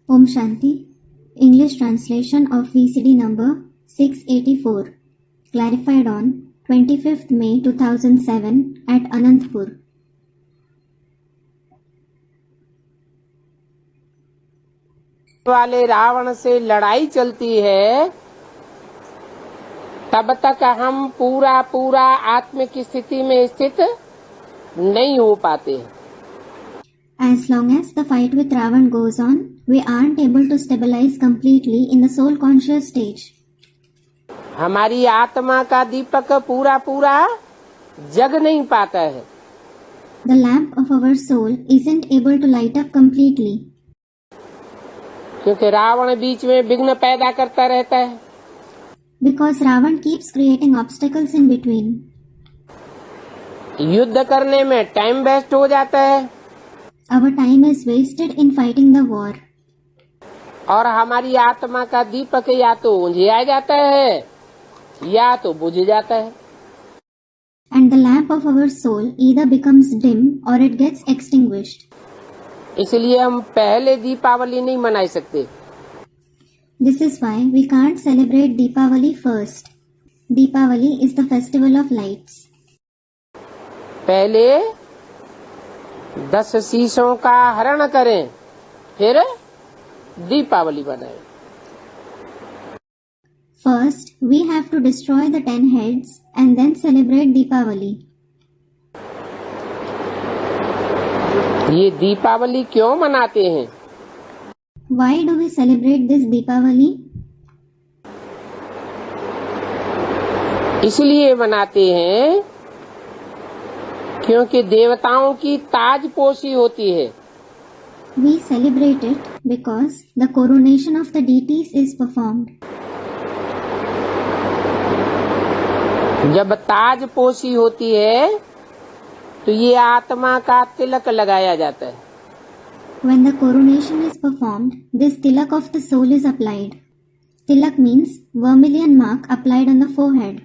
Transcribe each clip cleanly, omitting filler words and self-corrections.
Om Shanti. English translation of VCD number 684. Clarified on 25th May 2007 at Anantapur. वाले रावण से लड़ाई चलती है तब तक हम पूरा आत्म की स्थिति में स्थित नहीं हो पाते। As long as the fight with Ravan goes on, we aren't able to stabilize completely in the soul conscious stage. हमारी आत्मा का दीपक पूरा जग नहीं पाता है। The lamp of our soul isn't able to light up completely. क्योंकि रावण बीच में विघ्न पैदा करता रहता है। Because Ravan keeps creating obstacles in between. युद्ध करने में टाइम वेस्ट हो जाता है। Our time is wasted in fighting the war. और हमारी आत्मा का दीपक या तो उंधिया जाता है या तो बुझ जाता है। And the lamp of our soul either becomes dim or it gets extinguished. इसलिए हम पहले दीपावली नहीं मना सकते। This is why we can't celebrate Deepavali first. Deepavali is the festival of lights. पहले 10 शीशों का हरण करें, फिर दीपावली बनाएं। First, we have to destroy the 10 heads and then celebrate Deepavali. ये दीपावली क्यों मनाते हैं? Why do we celebrate this Deepavali? इसलिए मनाते हैं क्योंकि देवताओं की ताजपोशी होती है। We celebrate it because the coronation of the deities is performed. जब ताजपोशी होती है तो ये आत्मा का तिलक लगाया जाता है। When the coronation is performed, this tilak of the soul is applied. Tilak means vermilion mark applied on the forehead.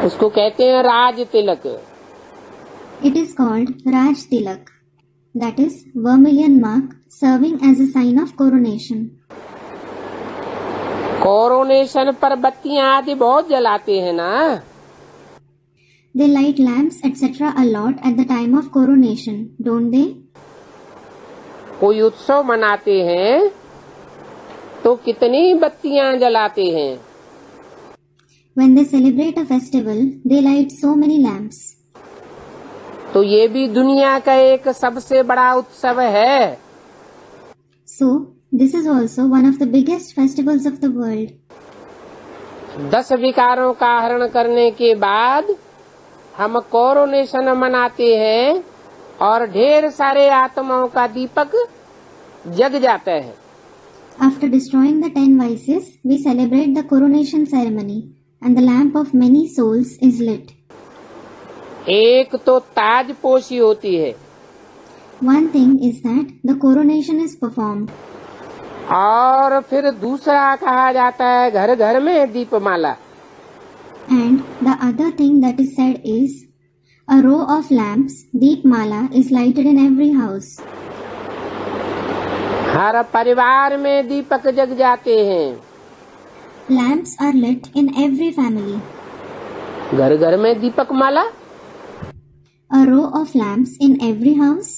उसको कहते हैं Raj Tilak. It is called Raj Tilak, that is vermilion mark serving as a sign of coronation. Coronation पर बत्तियां आदि बहुत जलाते हैं ना। They light lamps etc. a lot at the time of coronation, don't they? कोई उत्सव मनाते हैं तो कितनी बत्तियां जलाते हैं। When they celebrate a festival, they light so many lamps. तो ये भी दुनिया का एक सबसे बड़ा उत्सव है। So, this is also one of the biggest festivals of the world. 10 विकारों का हरण करने के बाद हम कोरोनेशन मनाते हैं और ढेर सारे आत्माओं का दीपक जग जाता है। After destroying the 10 vices, we celebrate the coronation ceremony and the lamp of many souls is lit. एक तो ताजपोशी होती है। One thing is that the coronation is performed. और फिर दूसरा कहा जाता है घर घर में दीपमाला। And the other thing that is said is, a row of lamps, Deepmala, is lighted in every house. हर परिवार में दीपक जग जाते हैं। Lamps are lit in every family. घर घर में दीपक माला। A row of lamps in every house.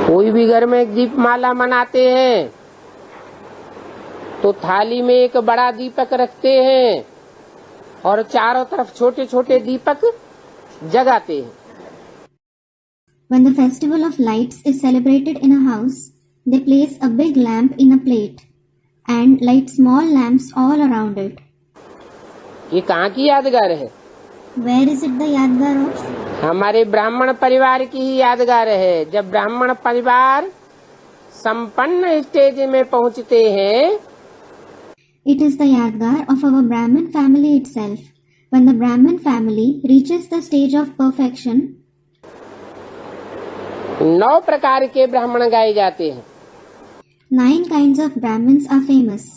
कोई भी घर में दीपमाला मनाते हैं तो थाली में एक बड़ा दीपक रखते हैं और चारों तरफ छोटे छोटे दीपक जगाते हैं। When the festival of lights is celebrated in a house, they place a big lamp in a plate and light small lamps all around it. ये कहाँ की यादगार है? Where is it the yadgar of? हमारे ब्राह्मण परिवार की ही यादगार है। जब ब्राह्मण परिवार संपन्न स्टेज में पहुँचते हैं, It is the yadgar of our Brahmin family itself. When the Brahmin family reaches the stage of perfection, 9 प्रकार के ब्राह्मण गाए जाते हैं। 9 kinds of Brahmins are famous.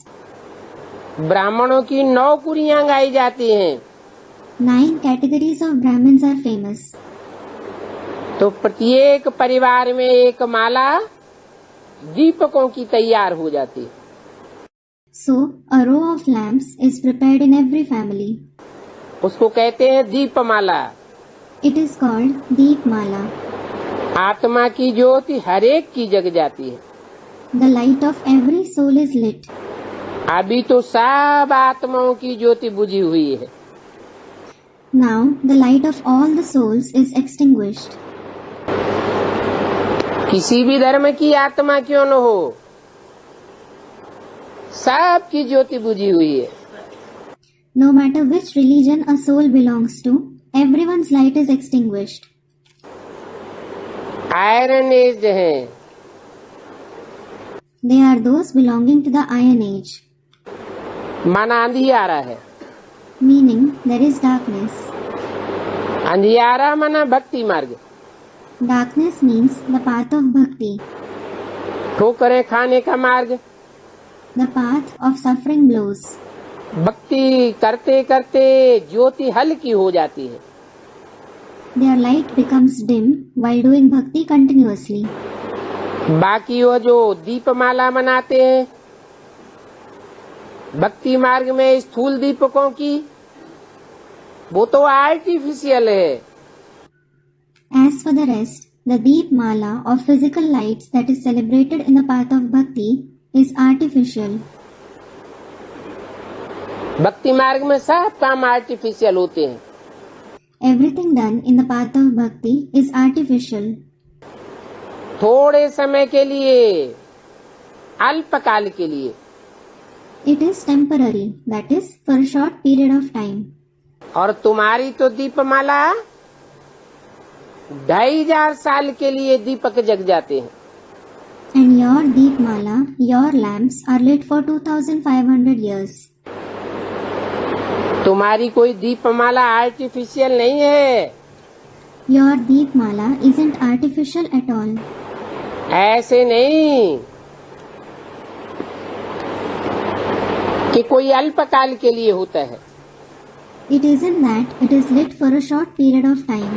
ब्राह्मणों की 9 कुरियां गाई जाती हैं। 9 categories of Brahmins are famous. तो प्रत्येक परिवार में एक माला दीपकों की तैयार हो जाती है। So, a row of lamps is prepared in every family. उसको कहते हैं दीपमाला। It is called Deepmala. आत्मा की ज्योति हर एक की जग जाती है। The light of every soul is lit. अभी तो सब आत्माओं की ज्योति बुझी हुई है। Now, the light of all the souls is extinguished. किसी भी धर्म की आत्मा क्यों न हो, सबकी ज्योति बुझी हुई है। No matter which religion a soul belongs to, everyone's light is extinguished. Iron age है, They are those belonging to the Iron Age, माना अंधियारा है। meaning there is darkness. अंधियारा माना भक्ति मार्ग, Darkness means the path of bhakti, ठोकरें खाने का मार्ग। the path of suffering blows. भक्ति करते करते ज्योति हल्की हो जाती है। Their light becomes dim while doing bhakti continuously. बाकी वो जो दीपमाला मनाते हैं भक्ति मार्ग में स्थूल दीपकों की, वो तो आर्टिफिशियल है। As for the rest, the Deepmala of physical lights that is celebrated in the path of bhakti is artificial. भक्ति मार्ग में सब काम आर्टिफिशियल होते हैं। Everything done in the path of bhakti is artificial. थोड़े समय के लिए, अल्पकाल के लिए। It is temporary, that is, for a short period of time. और तुम्हारी तो दीपमाला 2500 साल के लिए दीपक जग जाते हैं। And your Deepmala, your lamps are lit for 2500 years. तुम्हारी कोई दीपमाला आर्टिफिशियल नहीं है। Your Deepmala isn't artificial at all. ऐसे नहीं कि कोई अल्पकाल के लिए होता है। It isn't that it is lit for a short period of time.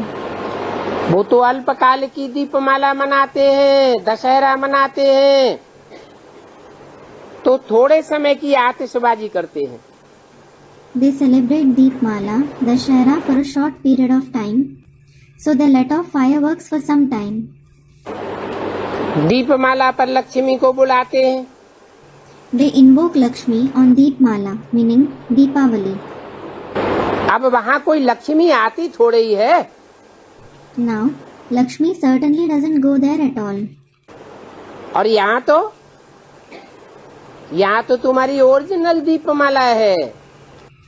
वो तो अल्पकाल की दीपमाला मनाते हैं, दशहरा मनाते हैं, तो थोड़े समय की आतिशबाजी करते हैं। They celebrate Deepmala, Dashera for a short period of time, so they let off fireworks for some time. दीपमाला पर लक्ष्मी को बुलाते हैं। They invoke Lakshmi on Deepmala, meaning Deepavali. अब वहाँ कोई लक्ष्मी आती थोड़े ही है। Now, Lakshmi certainly doesn't go there at all. और यहाँ तो तुम्हारी ओरिजिनल दीपमाला है।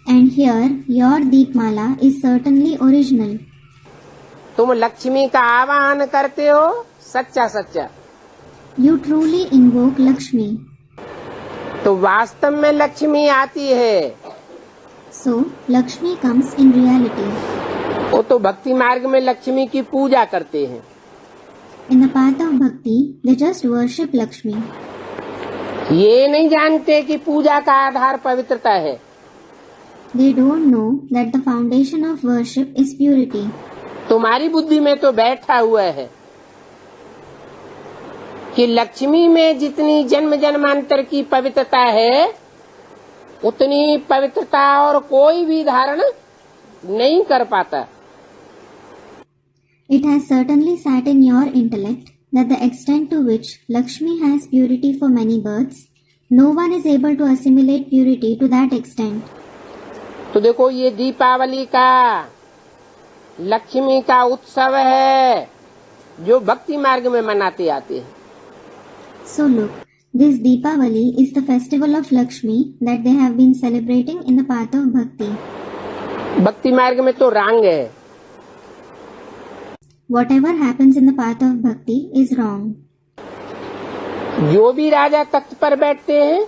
And here, your Deepmala is certainly original. तुम लक्ष्मी का आवाहन करते हो, सच्चा सच्चा। You truly invoke Lakshmi. तो वास्तव में लक्ष्मी आती है। So, Lakshmi comes in reality. वो तो भक्ति मार्ग में लक्ष्मी की पूजा करते हैं। In the path of bhakti, they just worship Lakshmi. ये नहीं जानते कि पूजा का आधार पवित्रता है। They don't know that the foundation of worship is purity. तुम्हारी बुद्धि में तो बैठा हुआ है कि लक्ष्मी में जितनी जन्म जन्मांतर की पवित्रता है, उतनी पवित्रता और कोई भी धारण नहीं कर पाता। It has certainly sat in your intellect that the extent to which Lakshmi has purity for many births, no one is able to assimilate purity to that extent. तो देखो, ये दीपावली का लक्ष्मी का उत्सव है जो भक्ति मार्ग में मनाते आते हैं। So look, this Deepavali is the festival of Lakshmi that they have been celebrating in the path of bhakti. भक्ति मार्ग में तो रंग है। Whatever happens in the path of bhakti is wrong. जो भी राजा तख्त पर बैठते हैं,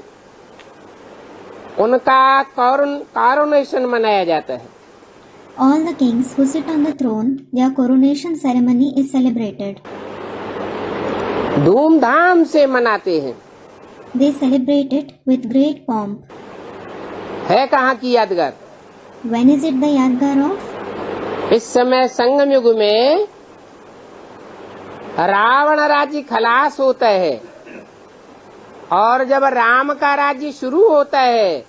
उनका कॉरोनेशन मनाया जाता है। All the kings who sit on the throne, their coronation ceremony is celebrated. धूमधाम से मनाते हैं। They celebrate it with great pomp. है कहाँ की यादगार? When is it the Yadgar of? इस समय संगम युग में रावण राज्य खलास होता है और जब राम का राज्य शुरू होता है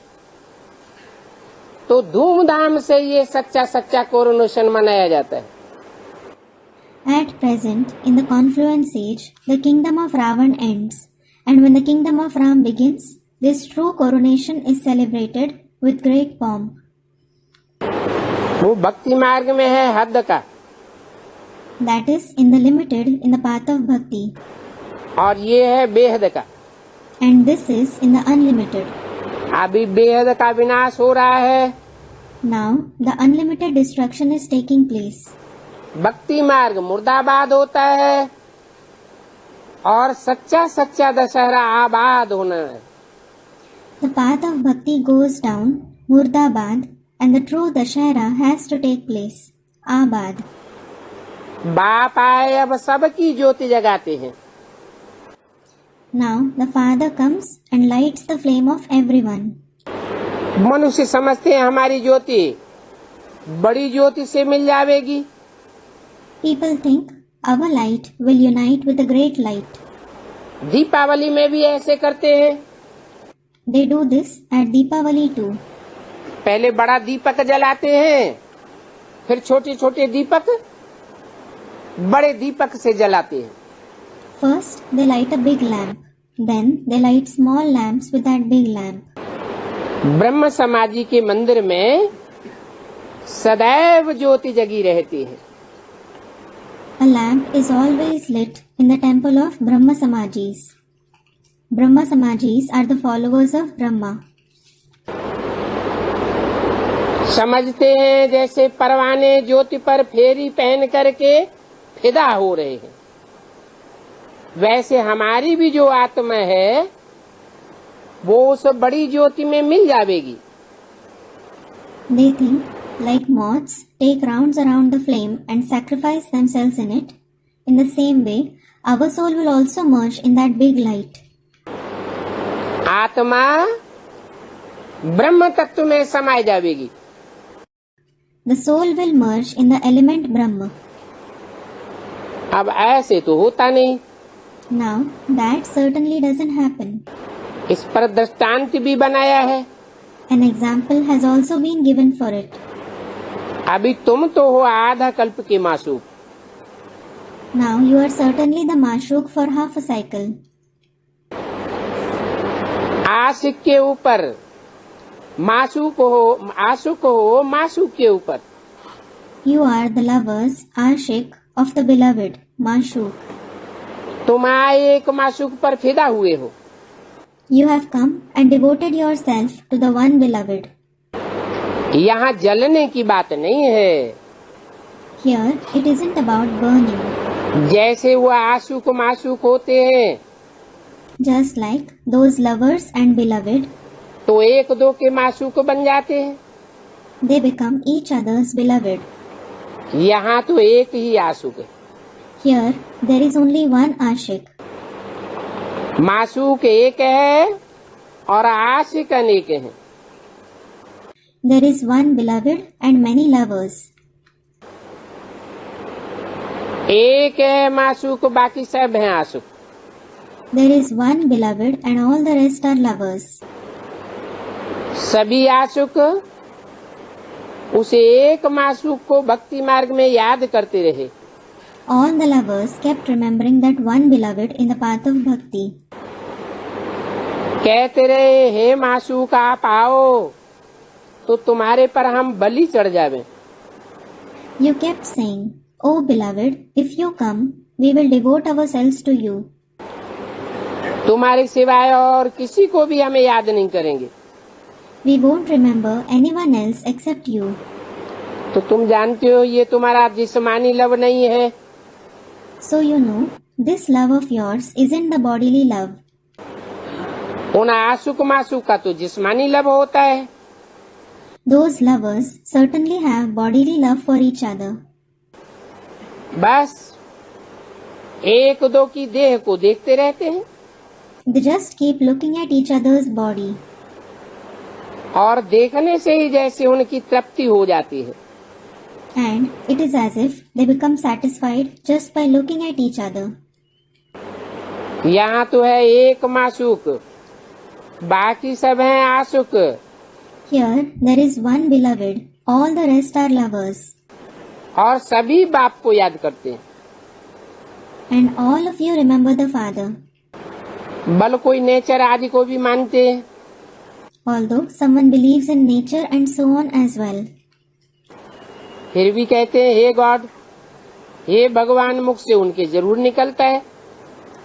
तो धूमधाम से ये सच्चा कोरोनेशन मनाया जाता है। At present, in the confluence age, the kingdom of Ravan ends, and when the kingdom of Ram begins, this true coronation is celebrated with great pomp. वो भक्ति मार्ग में है हद का, That is in the limited in the path of bhakti, और ये है बेहद का। and this is in the unlimited. अभी बेहद का विनाश हो रहा है, Now, the unlimited destruction is taking place. भक्ति मार्ग मुर्दाबाद होता है और सच्चा दशहरा आबाद होना है। The path of bhakti goes down, Murdabad, and the true Dashahara has to take place, Abad. बाप आए अब सबकी ज्योति जगाते हैं। Now the Father comes and lights the flame of everyone. मनुष्य समझते हैं हमारी ज्योति बड़ी ज्योति से मिल जाएगी। People think our light will unite with the great light. Deepawali में भी ऐसे करते हैं। They do this at Deepavali too. पहले बड़ा दीपक जलाते हैं, फिर छोटे दीपक बड़े दीपक से जलाते हैं। First they light a big lamp, then they light small lamps with that big lamp. ब्रह्म समाजी के मंदिर में सदैव ज्योति जगी रहती है। A lamp is always lit in the temple of Brahma Samajis. Brahma Samajis are the followers of Brahma. समझते हैं जैसे परवाने ज्योति पर फेरी पहन करके फिदा हो रहे हैं, वैसे हमारी भी जो आत्मा है वो उस बड़ी ज्योति में मिल जाएगी। They think, like moths, take rounds around the flame and sacrifice themselves in it. In the same way, our soul will also merge in that big light. आत्मा ब्रह्म तत्व में समाई जाएगी। The soul will merge in the element Brahma. अब ऐसे तो होता नहीं। Now, that certainly doesn't happen. इस पर दृष्टांत भी बनाया है। An example has also been given for it. अभी तुम तो हो आधा कल्प के Masook. Now you are certainly the Mashuk for half a cycle. आशिक के ऊपर मासूक हो मासूक के ऊपर। You are the lovers, Ashik of the beloved, Mashuk. तुम आए एक मासूक पर फिदा हुए हो। You have come and devoted yourself to the one beloved. यहाँ जलने की बात नहीं है। Here it isn't about burning. जैसे वो आशुक माशुक होते हैं, Just like those lovers and beloved, तो एक दो के माशुक बन जाते हैं। they become each other's beloved. यहाँ तो एक ही आशुक है। Here there is only one Ashik. माशुक एक है और आशिक अनेक हैं। There is one beloved and many lovers. एक है माशुक, बाकी सब हैं आशुक। There is one beloved and all the rest are lovers. सभी आशुक उसे एक माशुक को भक्ति मार्ग में याद करते रहे। All the lovers kept remembering that one beloved in the path of bhakti. कहते रहे, हे माशुक आप आओ तो तुम्हारे पर हम बलि चढ़ जावे। You kept saying, "O beloved, if you come, we will devote ourselves to you. तुम्हारे सिवाय और किसी को भी हमें याद नहीं करेंगे। We won't remember anyone else except you." तो तुम जानते हो ये तुम्हारा जिस्मानी लव नहीं है। So you know, this love of yours isn't the bodily love. उन आशुक माशुक का तो जिस्मानी लव होता है। Those lovers certainly have bodily love for each other. बस एक दो की देह को देखते रहते हैं They just keep looking at each other's body. और देखने से ही जैसे उनकी तृप्ति हो जाती है। And it is as if they become satisfied just by looking at each other. यहाँ तो है एक माशूक, बाकी सब हैं आशुक। Here there is one beloved, all the rest are lovers. और सभी बाप को याद करते हैं। And all of you remember the Father. बल कोई नेचर आदि को भी मानते हैं। Although someone believes in nature and so on as well. फिर भी कहते हैं हे गॉड, हे भगवान, मुख से उनके जरूर निकलता है।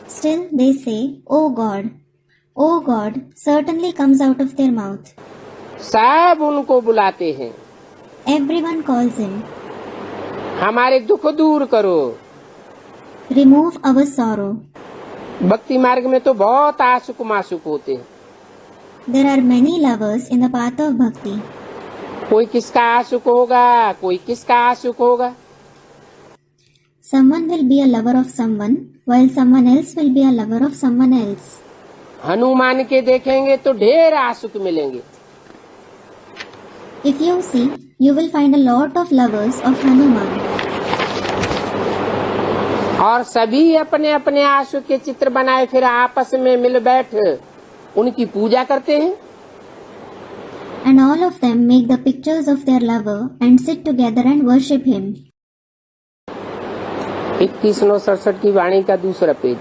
Still they say, Oh God, certainly comes out of their mouth. सब उनको बुलाते हैं। Everyone calls him. हमारे दुख दूर करो। Remove our sorrow. भक्ति मार्ग में तो बहुत आशुक माशुक होते हैं। There are many lovers in the path of bhakti. कोई किसका आशुक होगा, कोई किसका आशुक होगा। Someone will be a lover of someone, while someone else will be a lover of someone else. Hanuman के देखेंगे तो ढेर आशुक मिलेंगे। If you see, you will find a lot of lovers of Hanuman. और सभी अपने अपने आशुक के चित्र बनाए फिर आपस में मिल बैठ उनकी पूजा करते हैं। And all of them make the pictures of their lover and sit together and worship him. 2167 की वाणी का दूसरा page.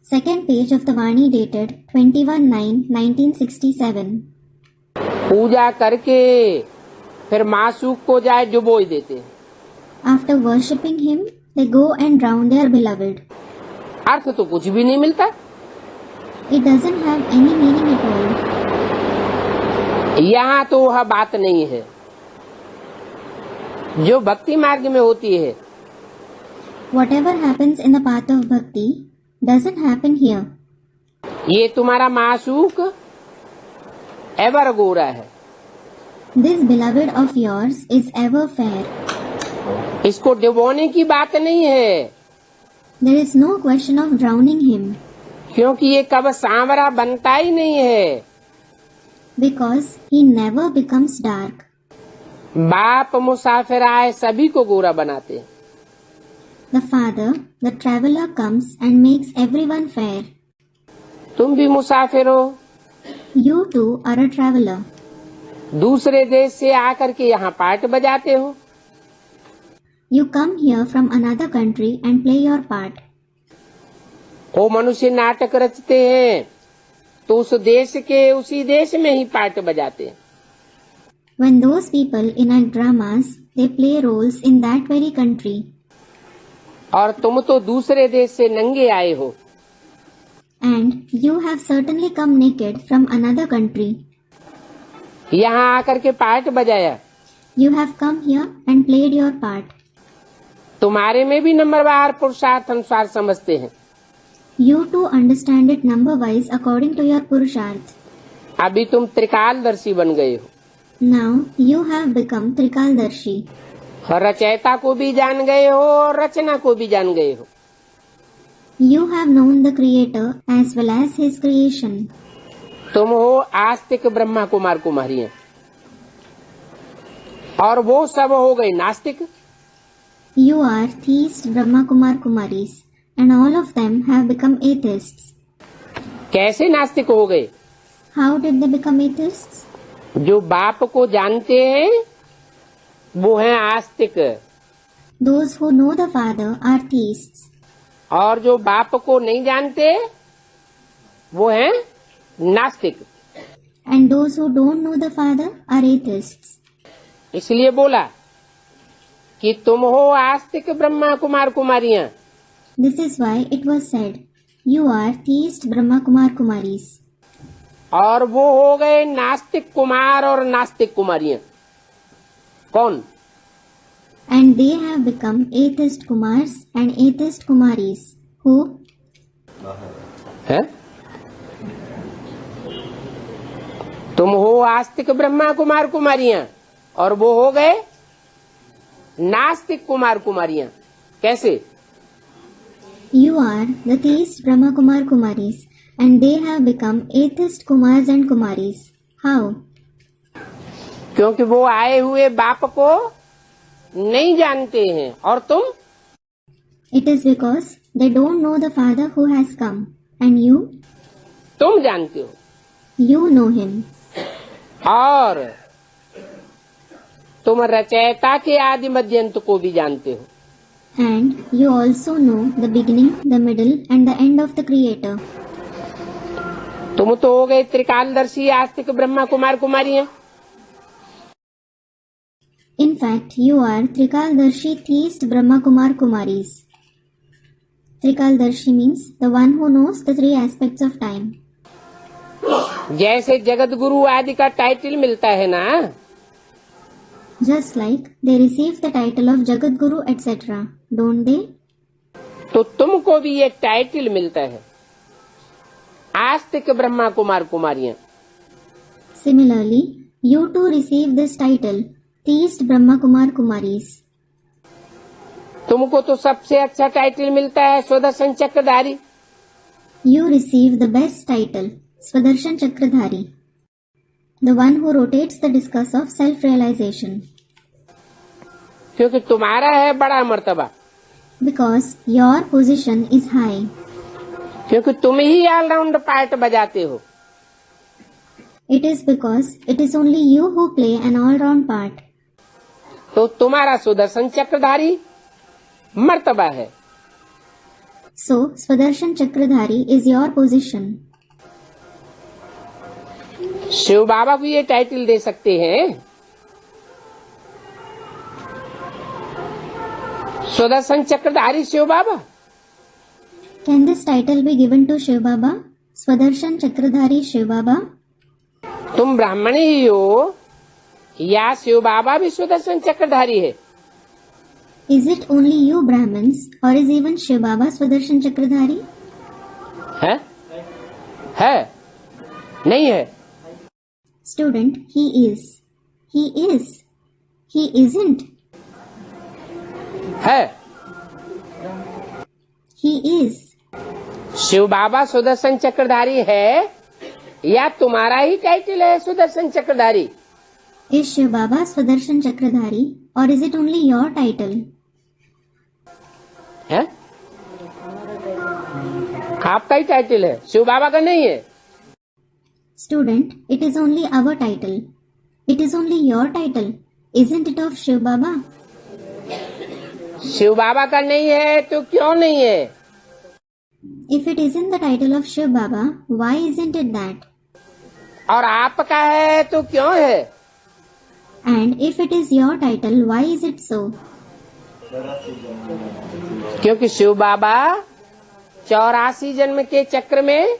Second page of the Vani dated 21/9/1967. पूजा करके फिर मासूक को जाए डुबोई देते हैं। After worshipping him, they go and drown their beloved. अर्थ तो कुछ भी नहीं मिलता। It doesn't have any meaning at all. यहाँ तो वह बात नहीं है जो भक्ति मार्ग में होती है। Whatever happens in the path of bhakti doesn't happen here. ये तुम्हारा मासूक एवर गोरा है। This beloved of yours is ever fair. इसको डुबोने की बात नहीं है, There is no question of drowning him, क्योंकि ये कब सांवरा बनता ही नहीं है। because he never becomes dark. बाप मुसाफिर आए सभी को गोरा बनाते हैं। The Father, the traveler, comes and makes everyone fair. तुम भी मुसाफिर हो, You too are a traveler. दूसरे देश से आकर के यहाँ पार्ट बजाते हो। You come here from another country and play your part. वो मनुष्य नाटक रचते हैं तो उस देश के उसी देश में ही पार्ट बजाते हैं। When those people enact dramas, they play roles in that very country. और तुम तो दूसरे देश से नंगे आए हो। And you have certainly come naked from another country. यहाँ आकर के पार्ट बजाया। You have come here and played your part. तुम्हारे में भी नंबरवार पुरुषार्थ अनुसार समझते हैं। You too understand it number-wise according to your Purusharth. अभी तुम त्रिकालदर्शी बन गए हो। Now you have become Trikaldarshi. रचयिता को भी जान गए हो और रचना को भी जान गए हो। You have known the Creator as well as His creation. तुम हो आस्तिक ब्रह्मा कुमार कुमारियां और वो सब हो गए नास्तिक। You are theist Brahma Kumar Kumaris, and all of them have become atheists. कैसे नास्तिक हो गए? How did they become atheists? जो बाप को जानते हैं वो हैं आस्तिक, Those who know the Father are theists, और जो बाप को नहीं जानते वो हैं नास्तिक। and those who don't know the Father are atheists. इसलिए बोला कि तुम हो आस्तिक Brahma Kumar कुमारियां। This is why it was said, You are theist Brahma Kumar Kumaris. और वो हो गए नास्तिक कुमार और नास्तिक कुमारियां। कौन? And they have become atheist Kumars and atheist Kumaris. Who? है? तुम हो आस्तिक ब्रह्मा कुमार कुमारियां और वो हो गए नास्तिक कुमार कुमारियां। कैसे? You are the theist Brahma Kumar Kumaris, and they have become atheist Kumars and Kumaris. How? क्योंकि वो आए हुए बाप को नहीं जानते हैं। और तुम? It is because they don't know the Father who has come. And you? तुम जानते हो। You know him. और तुम रचयिता के आदि मध्यंत को भी जानते हो। And you also know the beginning, the middle and the end of the Creator. तुम तो हो गए त्रिकालदर्शी आस्तिक Brahma Kumar कुमारियां। In fact, you are Trikaldarshi theist Brahma Kumar Kumaris. Trikaldarshi means the one who knows the three aspects of time. जैसे जगत गुरु आदि का title मिलता है ना, Just like they receive the title of Jagat Guru etc. Don't they? तो तुमको भी ये टाइटल मिलता है, आस्तिक Brahma Kumar कुमारियां। Similarly, you too receive this title, theist Brahma Kumar Kumaris. तुमको तो सबसे अच्छा टाइटल मिलता है सुदर्शन चक्रधारी। You receive the best title, Swadershan Chakradhari, the one who rotates the discus of self-realization. क्योंकि तुम्हारा है बड़ा मर्तबा, Because your position is high. क्योंकि तुम ही ऑलराउंड पार्ट बजाते हो। It is because it is only you who play an all-round part. तो तुम्हारा सुदर्शन चक्रधारी मर्तबा है। So, Swadershan Chakradhari is your position. Shiv बाबा को ये टाइटल दे सकते हैं, सुदर्शन चक्रधारी शिव बाबा। Can this title be given to Shiv Baba? Swadershan Chakradhari Shiv Baba? तुम ब्राह्मणी ही हो या शिव बाबा भी सुदर्शन चक्रधारी है? Is it only you Brahmins or is even Shiv Baba Swadershan Chakradhari? है? नहीं है? Student, he is. He is. He isn't. है? He is. Shiv बाबा सुदर्शन चक्रधारी है या तुम्हारा ही टाइटल है सुदर्शन चक्रधारी? Is Shiv Baba Swadershan Chakradhari or is it only your title? है? आपका ही टाइटल है, शिव बाबा का नहीं है। Student, it is only our title. It is only your title. Isn't it of Shiv Baba? Shiv बाबा का नहीं है तो क्यों नहीं है? If it isn't the title of Shiv Baba, why isn't it that? और आपका है तो क्यों है? And if it is your title, why is it so? क्योंकि शिव बाबा 84 जन्म के चक्र में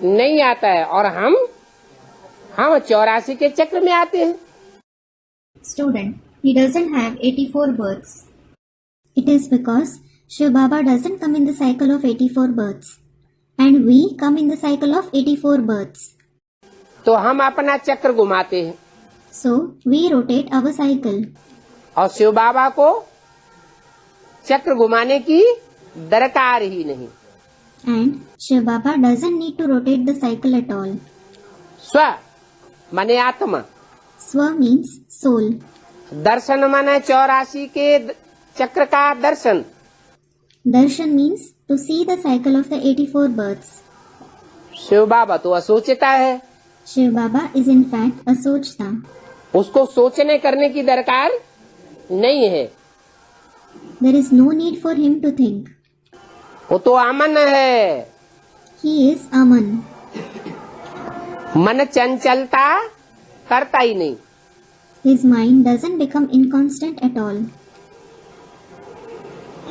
नहीं आता है और हम 84 के चक्र में आते हैं। Student, he doesn't have 84 births. It is because Shiv Baba doesn't come in the cycle of 84 births. And we come in the cycle of 84 births. तो हम अपना चक्र घुमाते हैं। So, we rotate our cycle. और शिव बाबा को चक्र घुमाने की दरकार ही नहीं। And Shiv Baba doesn't need to rotate the cycle at all. स्व माने आत्मा, Swa means soul. दर्शन माने 84 के चक्र का दर्शन। Darshan means to see the cycle of the 84 births. Shiv बाबा तो असोचता है, Shiv Baba is in fact a Sochta. उसको सोचने करने की दरकार नहीं है। There is no need for him to think. वो तो अमन है। He is Aman. मन चंचलता करता ही नहीं। His mind doesn't become inconstant at all.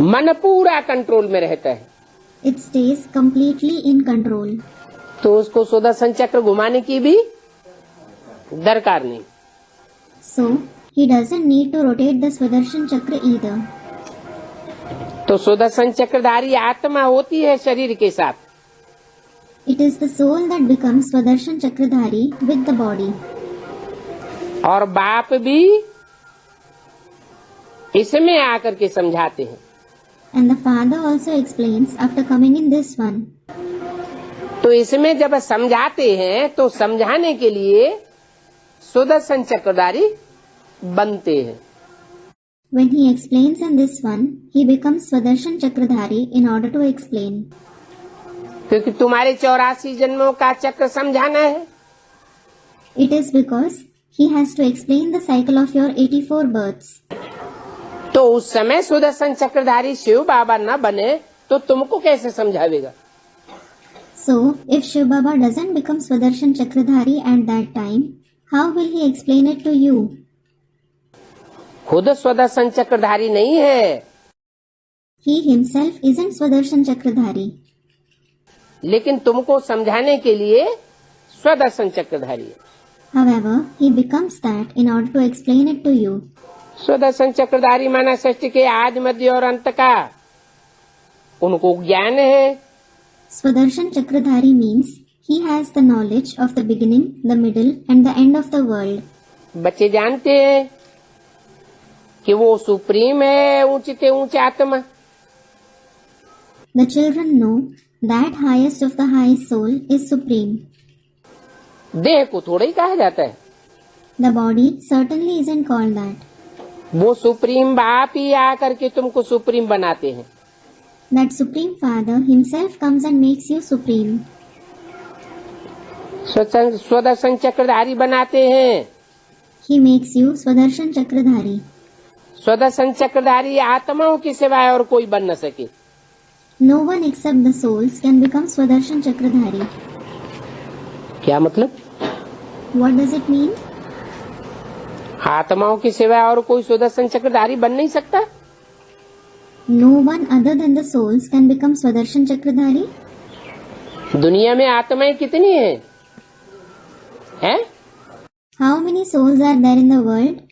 मन पूरा कंट्रोल में रहता है। It stays completely in control. तो उसको सुदर्शन चक्र घुमाने की भी दरकार नहीं। So, he doesn't need to rotate the Swadershan Chakra either. तो सुदर्शन चक्रधारी आत्मा होती है शरीर के साथ। It is the soul that becomes Swadershan Chakradhari with the body. और बाप भी इसमें आकर के समझाते हैं। And the father also explains after coming in this one. तो इसमें जब समझाते हैं तो समझाने के लिए सुदर्शन चक्रधारी बनते हैं। When he explains in this one, he becomes Swadarshan Chakradhari in order to explain. क्योंकि तुम्हारे 84 जन्मों का चक्र समझाना है। It is because he has to explain the cycle of your 84 births. तो उस समय सुदर्शन चक्रधारी शिव बाबा न बने तो तुमको कैसे समझावेगा? So, if Shiv Baba doesn't become Swadarshan Chakradhari at that time, how will he explain it to you? खुद सुदर्शन चक्रधारी नहीं है, He himself isn't Swadarshan Chakradhari. लेकिन तुमको समझाने के लिए स्वदर्शन चक्रधारी है। However, he becomes that in order to explain it to you. स्वदर्शन चक्रधारी माना सृष्टि के आदि मध्य और अंत का उनको ज्ञान है। Swadarshan Chakradhari means he has the knowledge of the beginning, the middle and the end of the world. बच्चे जानते हैं कि वो सुप्रीम है, ऊंचे से ऊंचे आत्मा। The children know that highest of the high soul is supreme. देह को थोड़ा ही कहा जाता है, The body certainly isn't called that. वो सुप्रीम बाप ही आकर के तुमको सुप्रीम बनाते हैं। That Supreme Father himself comes and makes you supreme. स्वदर्शन चक्रधारी बनाते हैं। He makes you Swaдаrshan Chakradhari. स्वदर्शन चक्रधारी आत्माओं के सिवाय और कोई बन न सके। No one except the souls can become Swaдаrshan Chakradhari. क्या मतलब? What does it mean? आत्माओं के सिवाय और कोई सुदर्शन चक्रधारी बन नहीं सकता। No one other than the souls can become Swaдаrshan Chakradhari. दुनिया में आत्माएं कितनी हैं? हैं? How many souls are there in the world?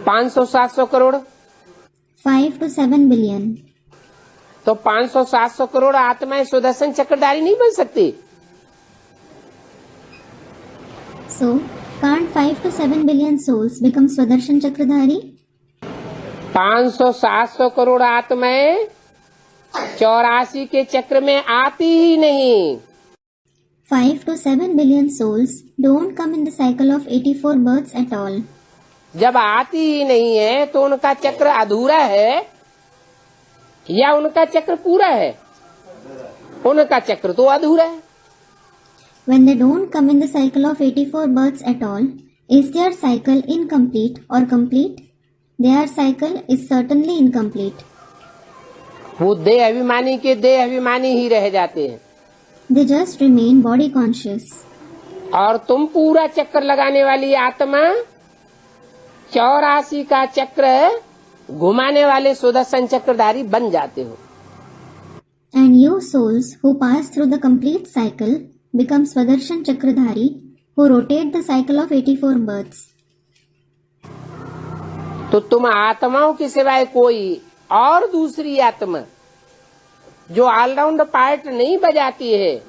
500-700 crore. 5 to 7 billion. तो 500-700 करोड़ आत्माएं सुदर्शन चक्रधारी नहीं बन सकती। So, can't 5 to 7 billion souls become Swaдаrshan Chakradhari? 500-700 crore आत्माएं 84 के चक्र में आती ही नहीं। 5 to 7 billion souls don't come in the cycle of 84 births at all. जब आती ही नहीं है तो उनका चक्र अधूरा है या उनका चक्र पूरा है? उनका चक्र तो अधूरा है। When they don't come in the cycle of 84 births at all, is their cycle incomplete or complete? Their cycle is certainly incomplete. वो देह अभिमानी के देह अभिमानी ही रह जाते हैं। They just remain body conscious. और तुम पूरा चक्कर लगाने वाली आत्मा 84 का चक्र घुमाने वाले सुदर्शन चक्रधारी बन जाते हो। And you souls who pass through the complete cycle become Swaдаrshan Chakradhari who rotate the cycle of 84 births. तो तुम आत्माओं के सिवाय कोई और दूसरी आत्मा जो ऑलराउंड पार्ट नहीं बजाती है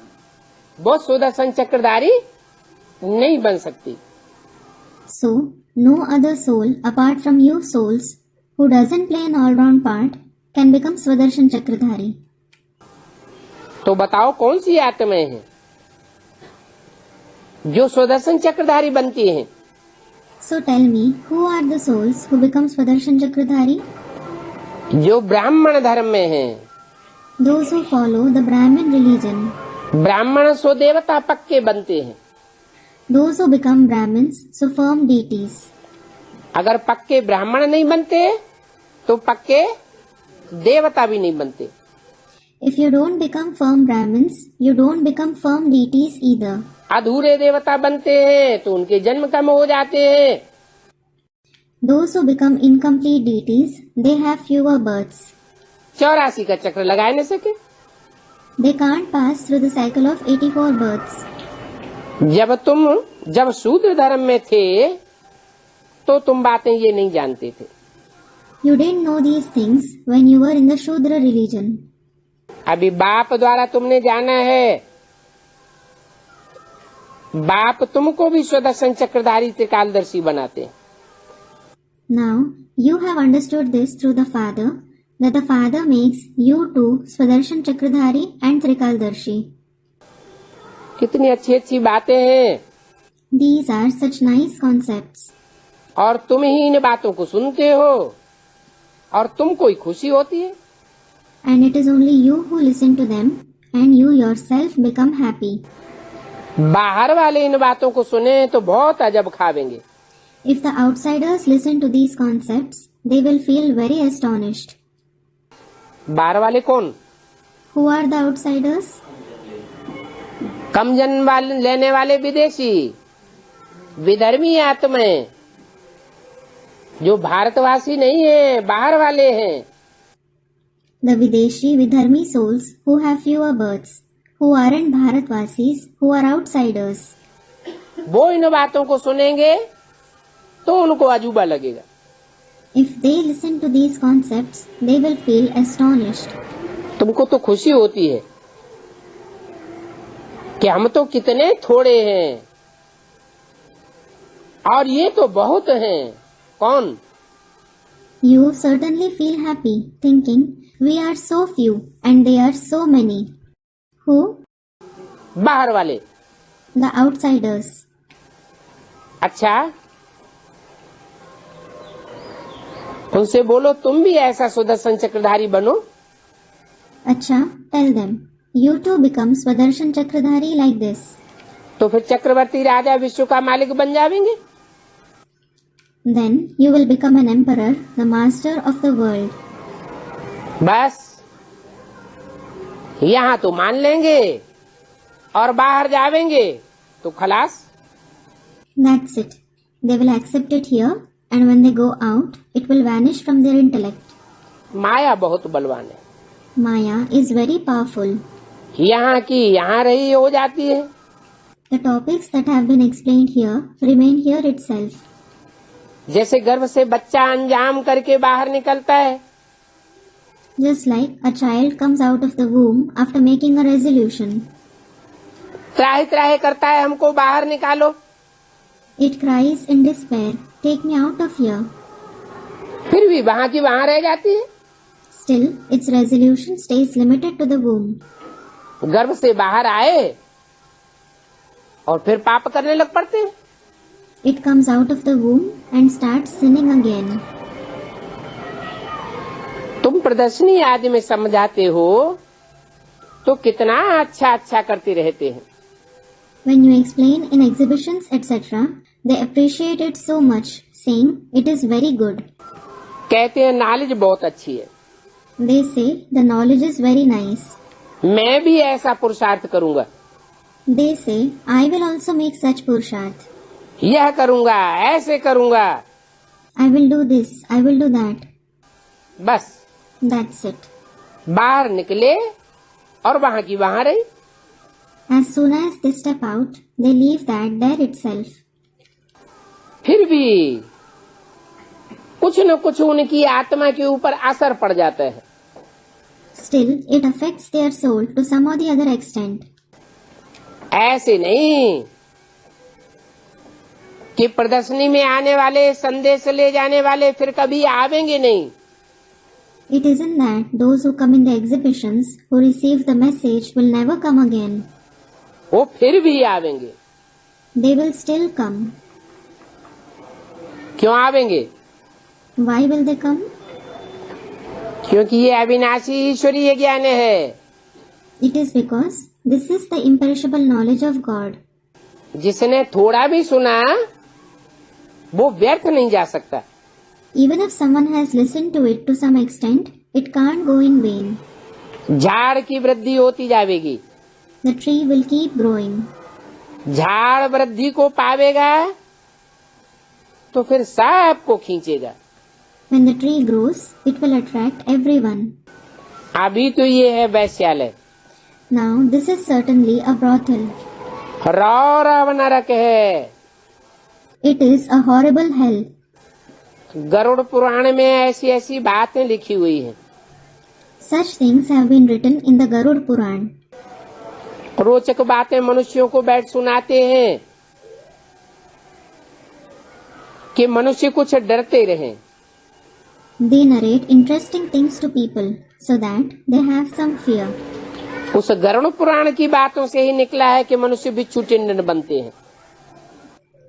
वो सुदर्शन चक्रधारी नहीं बन सकती। So, no other soul apart from you souls who doesn't play an all-round part can become Swaдаrshan Chakradhari. तो बताओ कौन सी आत्माएं हैं जो सुदर्शन चक्रधारी बनती हैं? So tell me, who are the souls who become Swaдаrshan Chakradhari? जो ब्राह्मण धर्म में हैं। Those who follow the Brahmin religion. ब्राह्मण सो देवता पक्के बनते हैं। Those who become Brahmins, so firm deities. अगर पक्के ब्राह्मण नहीं बनते तो पक्के देवता भी नहीं बनते। If you don't become firm Brahmins, you don't become firm deities either. अधूरे देवता बनते हैं तो उनके जन्म कम हो जाते हैं। Those who become incomplete deities, they have fewer births. 84 का चक्र लगा नहीं सके। They can't pass through the cycle of 84 births. जब शूद्र धर्म में थे तो तुम बातें ये नहीं जानते थे। You didn't know these things when you were in the Shudra religion. अभी बाप द्वारा तुमने जाना है। बाप तुमको भी सुदर्शन चक्रधारी त्रिकालदर्शी बनाते हैं। Now, you have understood this through the Father, that the Father makes you too Swaдаrshan Chakradhari and Trikaldarshi. कितनी अच्छी अच्छी बातें हैं। These are such nice concepts. और तुम ही इन बातों को सुनते हो और तुमको ही खुशी होती है। And it is only you who listen to them and you yourself become happy. बाहर वाले इन बातों को सुने तो बहुत अजब खावेंगे। If the outsiders listen to these concepts, they will feel very astonished. बाहर वाले कौन? Who are the outsiders? कम जन्म लेने वाले विदेशी विधर्मी आत्माएं जो भारतवासी नहीं है, बाहर वाले हैं। The Videshi Vidharmi souls who have fewer births, who aren't Bharatvasis, who are outsiders. वो इन बातों को सुनेंगे तो उनको अजूबा लगेगा। If they listen to these concepts, they will feel astonished. तुमको तो खुशी होती है कि हम तो कितने थोड़े हैं और ये तो बहुत हैं। कौन? You certainly feel happy, thinking, we are so few and they are so many. Who? बाहर वाले, The outsiders. अच्छा, उनसे बोलो तुम भी ऐसा सुदर्शन चक्रधारी बनो। Acha, tell them, you too become Swadershan Chakradhari like this. तो फिर चक्रवर्ती राजा विश्व का मालिक बन जाएंगे। Then you will become an emperor, the master of the world. बस यहाँ तो मान लेंगे और बाहर जावेंगे तो खलास। That's it. They will accept it here, and when they go out, it will vanish from their intellect. माया बहुत बलवान है। Maya is very powerful. यहाँ की यहाँ रही हो जाती है। The topics that have been explained here remain here itself. जैसे गर्भ से बच्चा अंजाम करके बाहर निकलता है, Just like a child comes out of the womb after making a resolution. त्राहि त्राहि करता है हमको बाहर निकालो, It cries in despair, take me out of here. फिर भी वहाँ की वहाँ रह जाती है। Still, its resolution stays limited to the womb. गर्भ से बाहर आए और फिर पाप करने लग पड़ते हैं। It comes out of the womb and starts sinning again. तुम प्रदर्शनी आदि में समझाते हो तो कितना अच्छा अच्छा करते रहते हैं। When you explain in exhibitions, etc., they appreciate it so much, saying it is very good. कहते हैं नॉलेज बहुत अच्छी है। They say the knowledge is very nice. मैं भी ऐसा पुरुषार्थ करूँगा, They say, I will also make such purusharth. यह करूँगा, ऐसे करूँगा। I will do this, I will do that. बस That's it. बाहर निकले और वहाँ की वहाँ रही। As soon as they step out, they leave that there itself. फिर भी कुछ न कुछ उनकी आत्मा के ऊपर असर पड़ जाता है। Still, it affects their soul to some or the other extent. ऐसे नहीं कि प्रदर्शनी में आने वाले, संदेश ले जाने वाले फिर कभी आवेंगे नहीं। It isn't that those who come in the exhibitions, who receive the message, will never come again. वो फिर भी आवेंगे। They will still come. क्यों आवेंगे? Why will they come? क्योंकि ये अविनाशी ईश्वरीय ज्ञान है। It is because this is the imperishable knowledge of God. जिसने थोड़ा भी सुना वो व्यर्थ नहीं जा सकता। Even if someone has listened to it to some extent, it can't go in vain. झाड़ की वृद्धि होती जाएगी। The tree will keep growing. झाड़ वृद्धि को पावेगा तो फिर सबको खींचेगा। When the tree grows, it will attract everyone. अभी तो ये है वैश्यालय। Now, this is certainly a brothel. रौरव नरक है। It is a horrible hell. Garuda Purana में ऐसी ऐसी बातें लिखी हुई हैं। Such things have been written in the Garud Puran. रोचक बातें मनुष्यों को बैठ सुनाते हैं कि मनुष्य कुछ डरते रहें। They narrate interesting things to people so that they have some fear. उस गरुड़ पुराण की बातों से ही निकला है कि मनुष्य बिच्छू टिंडन बनते हैं।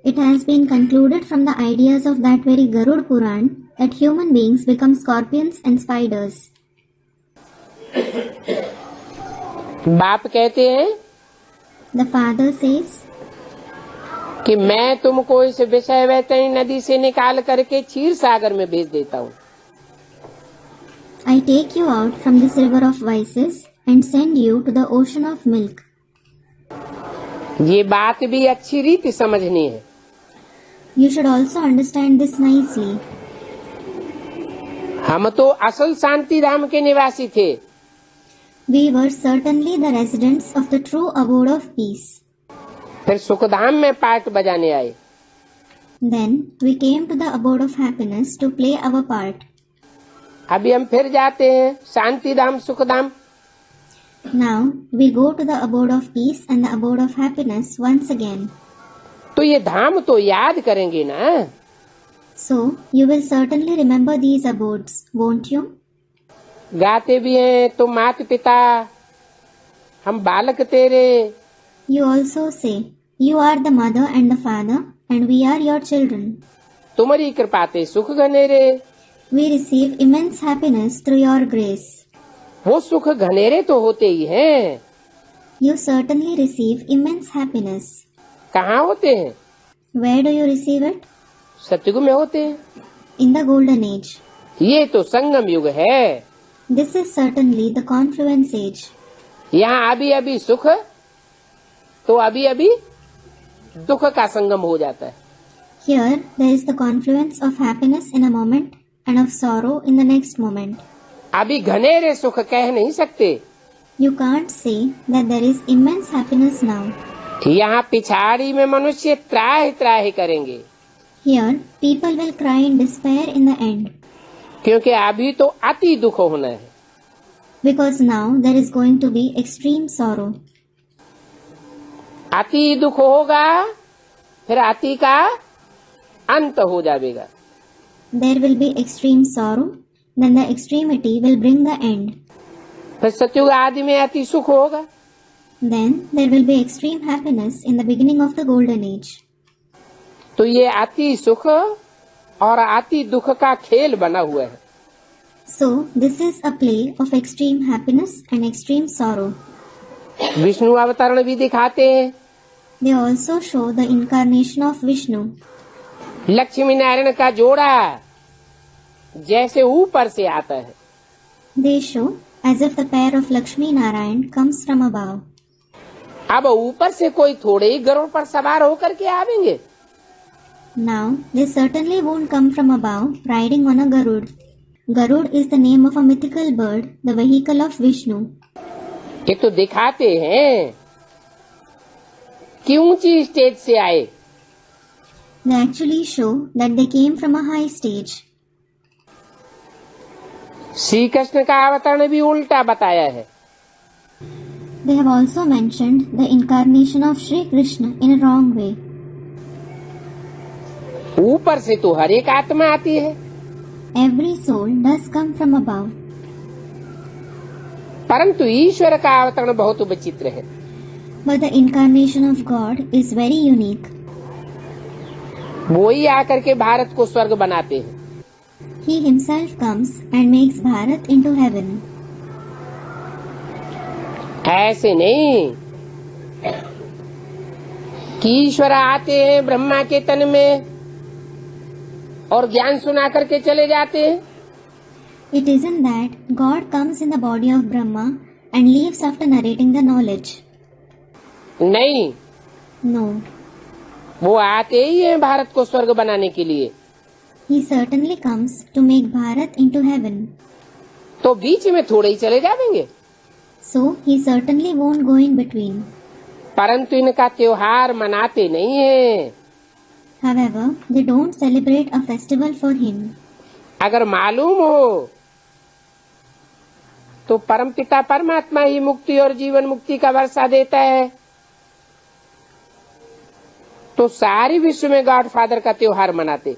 It has been concluded from the ideas of that very Garud Puran that human beings become scorpions and spiders. बाप कहते हैं The father says कि मैं तुमको इस विषय वैतरणी नदी से निकाल करके क्षीर सागर में भेज देता हूँ। I take you out from this river of vices and send you to the ocean of milk. ये बात भी अच्छी रीति समझनी है। You should also understand this nicely. हम तो असल शांति धाम के निवासी थे। We were certainly the residents of the true abode of peace. फिर सुखधाम में पार्ट बजाने आए। Then we came to the abode of happiness to play our part. अभी हम फिर जाते हैं शांति धाम Sukhdham. Now we go to the abode of peace and the abode of happiness once again. तो ये धाम तो याद करेंगे ना। So you will certainly remember these abodes, won't you? गाते भी हैं तो मात पिता हम बालक तेरे। You also say, you are the mother and the father and we are your children. तुम्हारी कृपाते सुख घनेरे। We receive immense happiness through your grace. वो सुख घनेरे तो होते ही हैं। You certainly receive immense happiness. कहाँ होते हैं? Where do you receive it? सतयुग में होते हैं। In the golden age. ये तो संगम युग है। This is certainly the confluence age. यहाँ अभी अभी सुख तो अभी अभी दुख का संगम हो जाता है। Here there is the confluence of happiness in a moment and of sorrow in the next moment. अभी घनेरे सुख कह नहीं सकते। You can't say that there is immense happiness now. यहाँ पिछाड़ी में मनुष्य त्राहि त्राहि करेंगे। Here people will cry in despair in the end. क्योंकि अभी तो अति दुख होना है। Because now there is going to be extreme sorrow. अति दुख होगा फिर अति का अंत हो जाएगा। There will be extreme sorrow, then the extremity will bring the end. फिर सतयुग आदि में अति सुख होगा। Then there will be extreme happiness in the beginning of the golden age. तो ये अति सुख और अति दुख का खेल बना हुआ है। So this is a play of extreme happiness and extreme sorrow. Vishnu अवतरण भी दिखाते हैं। They also show the incarnation of Vishnu. Lakshmi Narayan का जोड़ा जैसे ऊपर से आता है। They show as if the pair of Lakshmi Narayan comes from above. अब ऊपर से कोई थोड़े ही गरुड़ पर सवार होकर के आवेंगे। Now they certainly won't come from above riding on a Garud. Garud is the name of a mythical bird, the vehicle of Vishnu. ये तो दिखाते हैं कि ऊंची स्टेज से आए। They actually show that they came from a high stage. Shri Krishna का अवतरण भी उल्टा बताया है। They have also mentioned the incarnation of Sri Krishna in a wrong way. ऊपर से तो हर एक आत्मा आती है। Every soul does come from above. परंतु ईश्वर का अवतरण बहुत विचित्र है। But the incarnation of God is very unique. वो ही आकर के भारत को स्वर्ग बनाते हैं। He himself comes and makes Bharat into heaven. ऐसे नहीं कि ईश्वर आते हैं ब्रह्मा के तन में और ज्ञान सुना करके चले जाते हैं। It isn't that God comes in the body of Brahma and leaves after narrating the knowledge. नहीं, No, वो आते ही हैं भारत को स्वर्ग बनाने के लिए। he certainly comes to make Bharat into heaven. तो बीच में थोड़े ही चले जाएंगे। So he certainly won't go in between. परंतु इनका त्योहार मनाते नहीं है। However, they don't celebrate a festival for him. अगर मालूम हो तो परमपिता परमात्मा ही मुक्ति और जीवन मुक्ति का वर्षा देता है, तो सारी विश्व में गॉड फादर का त्योहार मनाते।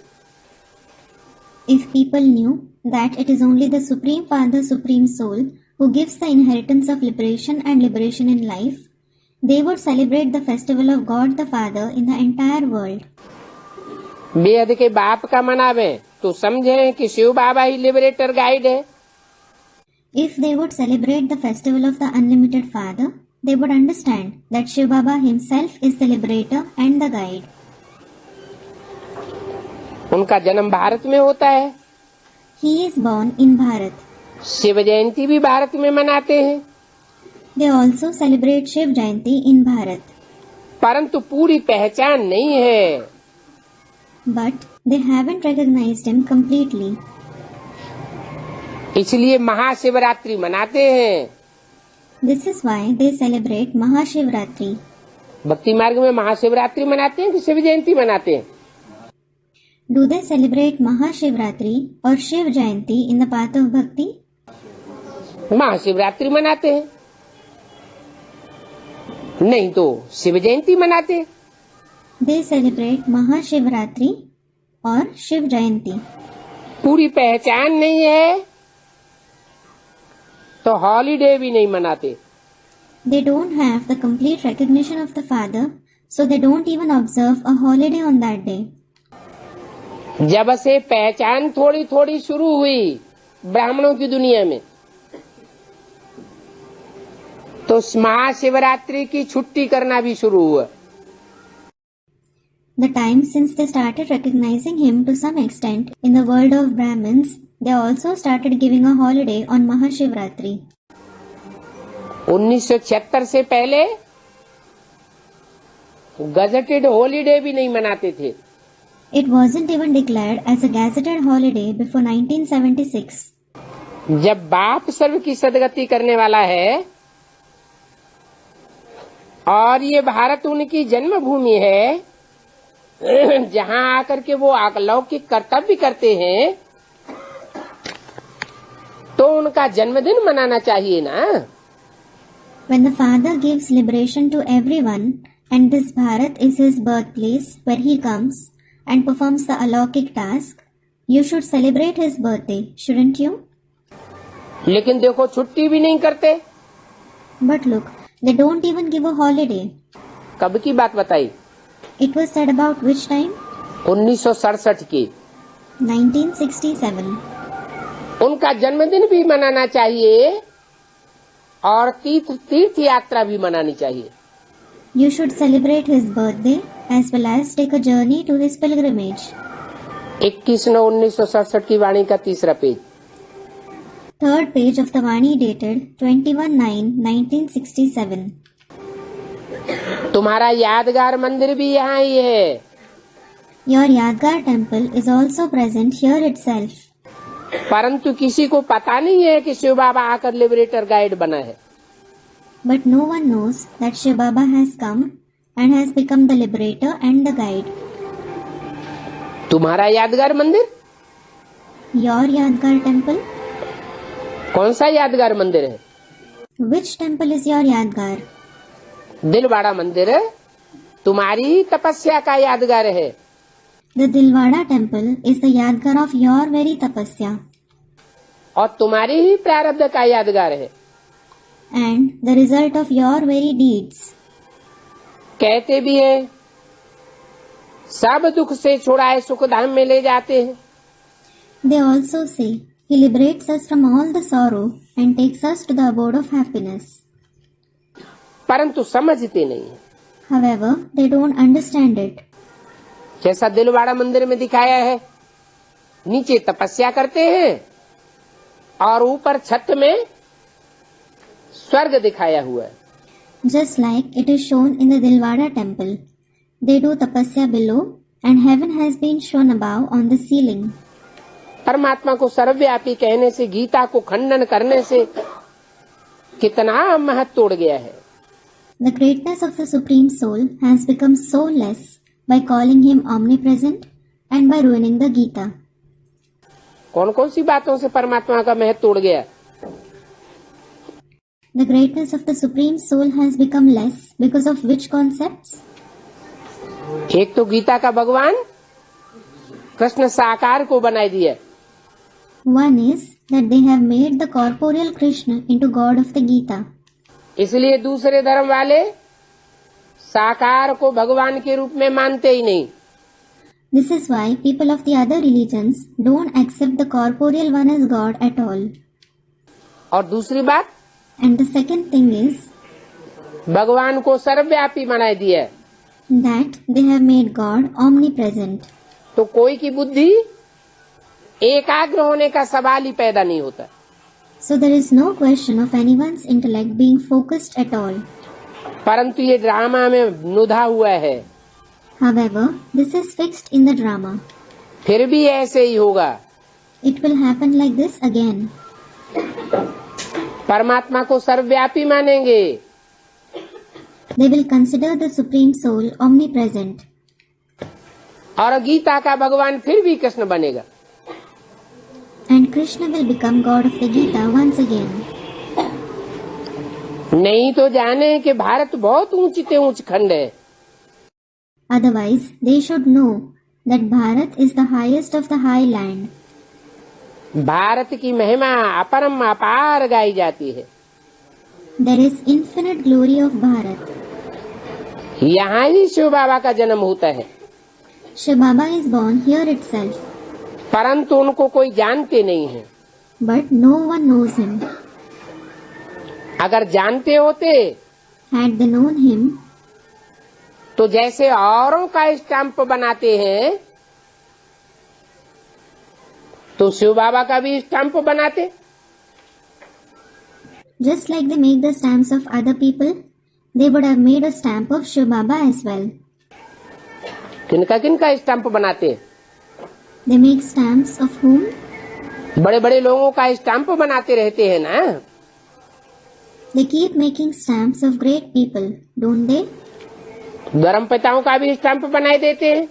If people knew that it is only the Supreme Father, Supreme Soul, who gives the inheritance of liberation and liberation in life, they would celebrate the festival of God the Father in the entire world. बेहद के बाप का मनावे तो समझे कि शिव बाबा ही liberator guide है। If they would celebrate the festival of the Unlimited Father, they would understand that Shiv Baba himself is the liberator and the guide. उनका जन्म भारत में होता है। He is born in Bharat. Shiv Jayanti भी भारत में मनाते हैं। They also celebrate Shiv Jayanti in Bharat. परंतु पूरी पहचान नहीं है। But they haven't recognized him completely. इसलिए महाशिवरात्रि मनाते हैं। This is why they celebrate Mahashivratri. भक्ति मार्ग में महाशिवरात्रि मनाते हैं कि शिव जयंती मनाते हैं? Do they celebrate Mahashivratri or Shiv Jayanti in the path of bhakti? Mahashivratri मनाते हैं, नहीं तो शिव जयंती मनाते हैं। They celebrate Mahashivratri or Shiv Jayanti. पूरी पहचान नहीं है तो हॉलीडे भी नहीं मनाते। They don't have the complete recognition of the Father, so they don't even observe a holiday on that day. जब से पहचान थोड़ी थोड़ी शुरू हुई ब्राह्मणों की दुनिया में, तो महाशिवरात्रि की छुट्टी करना भी शुरू हुआ। The time since they started recognizing him to some extent in the world of Brahmins, they also started giving a holiday on Mahashivratri. 1976 से पहले गजेटेड हॉलीडे भी नहीं मनाते थे। It wasn't even declared as a gazetted holiday before 1976. जब बाप सर्व की सदगति करने वाला है और ये भारत उनकी जन्मभूमि है, जहाँ आकर के वो अलौकिक कर्तव्य करते हैं, तो उनका जन्मदिन मनाना चाहिए ना। When the Father gives liberation to everyone and this Bharat is his birthplace where he comes and performs the alaukic task, you should celebrate his birthday, shouldn't you? लेकिन देखो छुट्टी भी नहीं करते। But look, they don't even give a holiday. कब की बात बताई? It was said about which time? 1967 की। 1967. उनका जन्मदिन भी मनाना चाहिए और तीर्थ यात्रा भी मनानी चाहिए। You should celebrate his birthday as well as take a journey to his pilgrimage. 21/9/1967 की वाणी का तीसरा page. Third page of the Vani dated 21/9/1967. तुम्हारा यादगार मंदिर भी यहाँ ही है। Your Yadgar temple is also present here itself. परंतु किसी को पता नहीं है कि शिव बाबा आकर लिबरेटर गाइड बना है। But no one knows that Shiv Baba has come and has become the liberator and the guide. तुम्हारा यादगार मंदिर? Your Yadgar temple? कौन सा यादगार मंदिर है? Which temple is your Yadgar? Dilwara मंदिर तुम्हारी तपस्या का यादगार है। The Dilwada temple is the Yadgar of your very tapasya. और तुम्हारी ही प्रारब्ध का यादगार है। And the result of your very deeds. कहते भी है सब दुख से छुड़ाए सुख धाम में ले जाते हैं। They also say, He liberates us from all the sorrow and takes us to the abode of happiness. परंतु समझते नहीं है। However, they don't understand it. जैसा दिलवाड़ा मंदिर में दिखाया है, नीचे तपस्या करते हैं और ऊपर छत में स्वर्ग दिखाया हुआ है। Just like it is shown in the Dilwada temple, they do tapasya below and heaven has been shown above on the ceiling. परमात्मा को सर्वव्यापी कहने से, गीता को खंडन करने से कितना महत्व तोड़ गया है। The greatness of the Supreme Soul has become so less by calling him omnipresent and by ruining the Gita. कौन कौन सी बातों से परमात्मा का महत्व तोड़ गया? The greatness of the Supreme Soul has become less because of which concepts? एक तो गीता का भगवान कृष्ण साकार को बनाई दिया। One is that they have made the corporeal Krishna into God of the Gita. इसलिए दूसरे धर्म वाले साकार को भगवान के रूप में मानते ही नहीं। This is why people of the other religions don't accept the corporeal one as God at all. और दूसरी बात, And the second thing is भगवान को सर्वव्यापी बना दिया है, that they have made God omnipresent. तो कोई की बुद्धि एकाग्र होने का सवाल ही पैदा नहीं होता। So there is no question of anyone's intellect being focused at all. परंतु ये ड्रामा में नुधा हुआ है, However, this is fixed in the drama. फिर भी ऐसे ही होगा। It will happen like this again. परमात्मा को सर्वव्यापी मानेंगे, They will consider the Supreme Soul omnipresent. और गीता का भगवान फिर भी कृष्ण बनेगा। And Krishna will become God of the Gita once again. नहीं तो जाने कि भारत बहुत ऊंचे ऊंच खंड है। Otherwise, they should know that Bharat is the highest of the high land. Bharat की महिमा अपरम अपार गाई जाती है। There is infinite glory of Bharat. यहाँ ही शिव बाबा का जन्म होता है, Shiv Baba is born here itself, परंतु उनको कोई जानते नहीं है। but no one knows him. अगर जानते होते Had they known him, तो जैसे औरों का स्टैंप बनाते हैं, तो शिव बाबा का भी स्टैंप बनाते। just like they make the stamps of other people, they would have made a stamp of Shiv Baba as well. किनका किनका स्टैंप बनाते? They make stamps of whom? बड़े बड़े लोगों का स्टैंप बनाते रहते हैं ना। They keep making stamps of great people, don't they? धर्म पिताओं का भी स्टैंप बनाए देते हैं,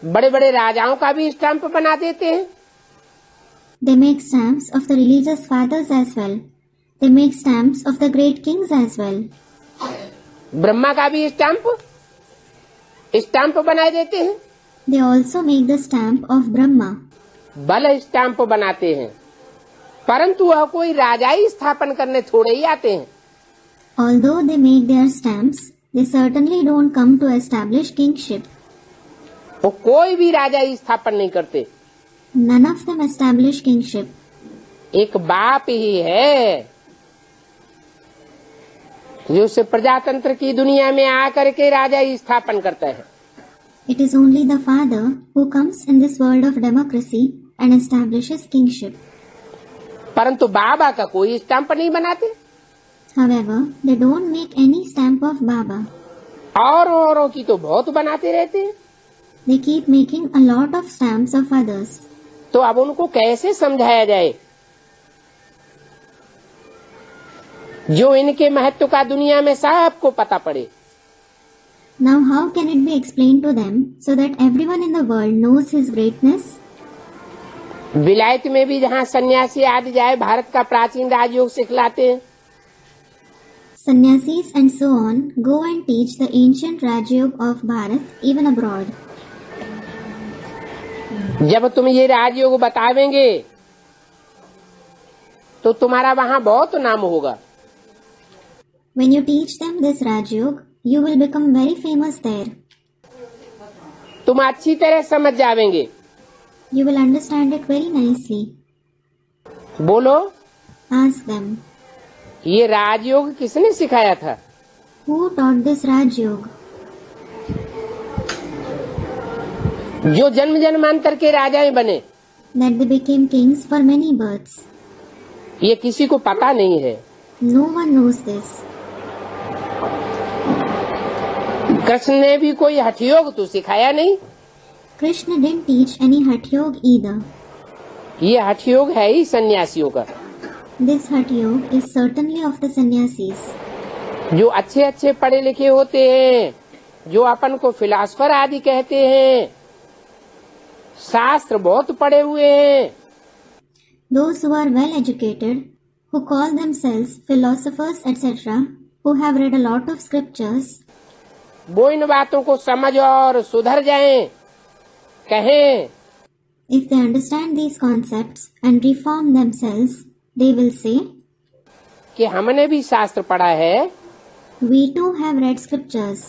बड़े बड़े राजाओं का भी स्टैंप बना देते हैं। They make stamps of the religious fathers as well. They make stamps of the great kings as well. Brahma का भी स्टैंप बनाए देते हैं। They also make the stamp of Brahma. भले स्टैंप बनाते हैं, परंतु वह कोई राजाई स्थापन करने थोड़े ही आते हैं। Although they make their stamps, they certainly don't come to establish kingship. वो कोई भी राजाई स्थापन नहीं करते। None of them establish kingship. एक बाप ही है जो उस प्रजातंत्र की दुनिया में आकर के राजाई स्थापन करता है। It is only the Father who comes in this world of democracy and establishes kingship. परंतु बाबा का कोई स्टैंप नहीं बनाते। However, they don't make any stamp of Baba. औरों की तो बहुत बनाते रहते हैं। They keep making a lot of stamps of others. तो अब उनको कैसे समझाया जाए जो इनके महत्व का दुनिया में सबको पता पड़े? Now how can it be explained to them so that everyone in the world knows his greatness? विलायत में भी जहाँ सन्यासी आदि जाए भारत का प्राचीन राजयोग सिखलाते हैं। Sannyasis and so on go and teach the ancient Rajyog of Bharat even abroad. जब तुम ये राजयोग बतावेंगे तो तुम्हारा वहाँ बहुत नाम होगा। When you teach them this Rajyog, you will become very famous there. तुम अच्छी तरह समझ जावेंगे। You will understand it very nicely. बोलो, Ask them, ये राजयोग किसने सिखाया था? who taught this Rajyog? जो जन्म जन्मांतर के राजाएं बने, That they became kings for many births. ये किसी को पता नहीं है। No one knows this. Krishna ने भी कोई हठयोग तो सिखाया नहीं। Krishna didn't teach any Hatha either. ये हठयोग है ही सन्यासियों का। This Hatha is certainly of the sannyasis. जो अच्छे अच्छे पढ़े लिखे होते हैं, जो अपन को फिलासफर आदि कहते हैं, शास्त्र बहुत पढ़े हुए हैं, Those who are well educated, who call themselves philosophers etc., who have read a lot of scriptures, वो इन बातों को समझ और सुधर जाएं, कहें if they understand these concepts and reform themselves, they will say कि हमने भी शास्त्र पढ़ा है, We too have read scriptures,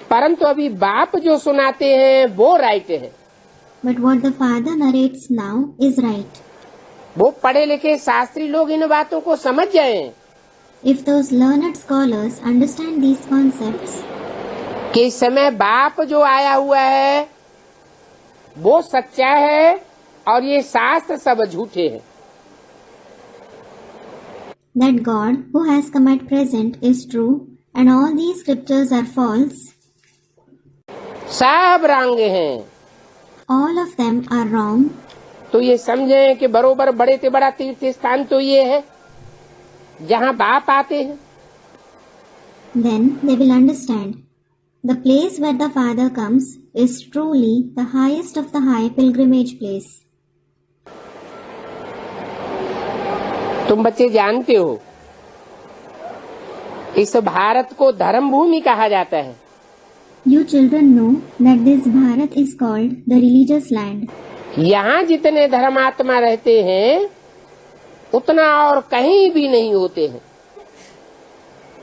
परंतु अभी बाप जो सुनाते हैं वो राइट है। but what the Father narrates now is right. वो पढ़े लिखे शास्त्री लोग इन बातों को समझ जाएं If those learned scholars understand these concepts, कि इस समय बाप जो आया हुआ है वो सच्चा है और ये शास्त्र सब झूठे हैं, that God who has come at present is true and all these scriptures are false, सब रंग हैं, all of them are wrong, तो ये समझें कि बरोबर बड़े से बड़ा तीर्थ स्थान तो ये है जहाँ बाप आते हैं। then they will understand the place where the Father comes is truly the highest of the high pilgrimage place. तुम बच्चे जानते हो इस भारत को धर्म भूमि कहा जाता है। You children know that this Bharat is called the religious land. यहाँ जितने धर्मात्मा रहते हैं उतना और कहीं भी नहीं होते हैं।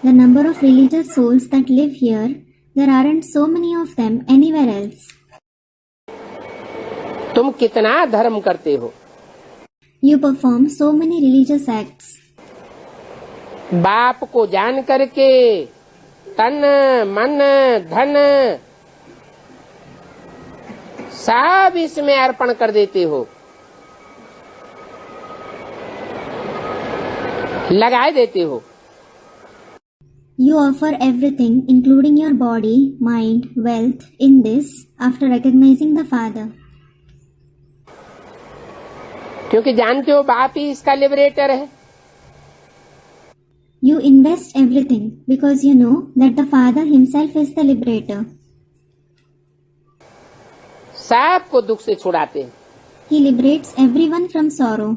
The number of religious souls that live here, there aren't so many of them anywhere else. तुम कितना धर्म करते हो, You perform so many religious acts. बाप को जान करके तन मन धन सब इसमें अर्पण कर देते हो, लगाए देते हो। You offer everything, including your body, mind, wealth, in this after recognizing the Father. क्योंकि जानते हो बाप ही इसका लिबरेटर है। You invest everything because you know that the Father himself is the liberator. सबको दुख से छुड़ाते हैं He liberates everyone from sorrow.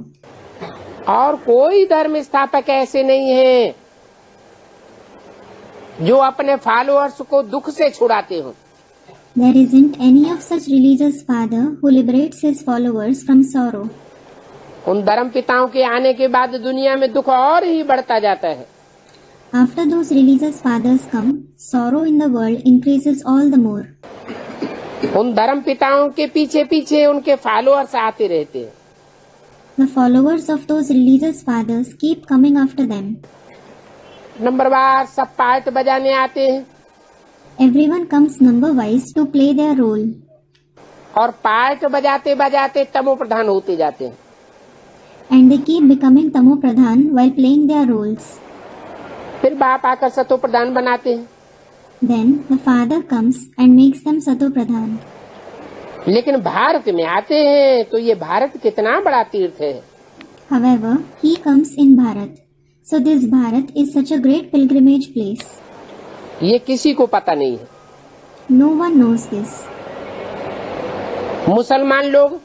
और कोई धर्म स्थापक ऐसे नहीं है जो अपने फॉलोअर्स को दुख से छुड़ाते हो। There isn't any of such religious father who liberates his followers from sorrow. उन धर्म पिताओं के आने के बाद दुनिया में दुख और ही बढ़ता जाता है। After those religious fathers come, sorrow in the world increases all the more. उन धर्म पिताओं के पीछे पीछे उनके फॉलोअर्स आते रहते हैं। The followers of those religious fathers keep coming after them. नंबरवार सब पार्ट बजाने आते हैं Everyone comes number wise to play their role. और पार्ट बजाते बजाते तमो प्रधान होते जाते हैं। And they keep becoming Tamo Pradhan while playing their roles. फिर बाप आकर सतो प्रधान बनाते हैं। Then the Father comes and makes them Sato Pradhan. लेकिन भारत में आते हैं तो ये भारत कितना बड़ा तीर्थ है। However, he comes in Bharat. So this Bharat is such a great pilgrimage place. ये किसी को पता नहीं है। No one knows this. मुसलमान लोग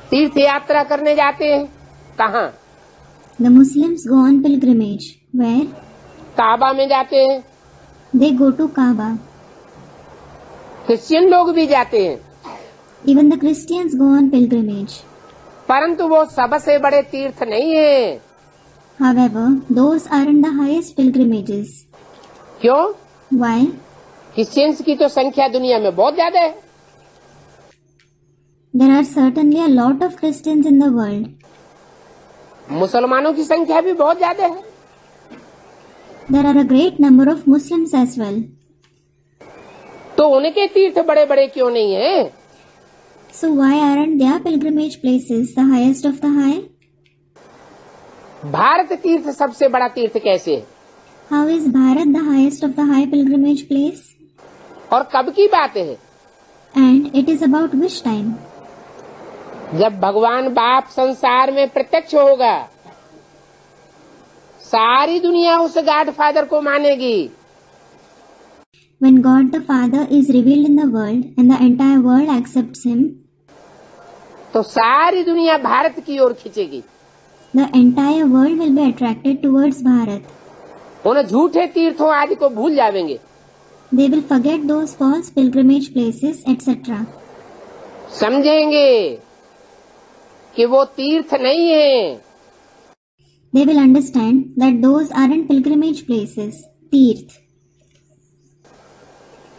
तीर्थ यात्रा करने जाते हैं कहाँ? The Muslims go on pilgrimage. Where? काबा में जाते हैं। They go to Kaaba. Christian लोग भी जाते हैं, Even the Christians go on pilgrimage. परंतु वो सबसे बड़े तीर्थ नहीं है। However, those aren't the highest pilgrimages. क्यों? Why? क्रिश्चियंस की तो संख्या दुनिया में बहुत ज्यादा है। There are certainly a lot of Christians in the world. मुसलमानों की संख्या भी बहुत ज्यादा है। There are a great number of Muslims as well. तो उनके तीर्थ बड़े बड़े क्यों नहीं है? So why aren't their pilgrimage places the highest of the high? Bharat Tirth सबसे बड़ा तीर्थ कैसे है? How is Bharat the highest of the high pilgrimage place? और कब की बात है? And it is about which time? जब भगवान बाप संसार में प्रत्यक्ष होगा, सारी दुनिया उस गॉड फादर को मानेगी। When God the Father is revealed in the world and the entire world accepts him, तो सारी दुनिया भारत की ओर खींचेगी। the entire world will be attracted towards Bharat. उन झूठे तीर्थों आदि को भूल जाएंगे। They will forget those false pilgrimage places, etc. समझेंगे कि वो तीर्थ नहीं है। They will understand that those aren't pilgrimage places. तीर्थ.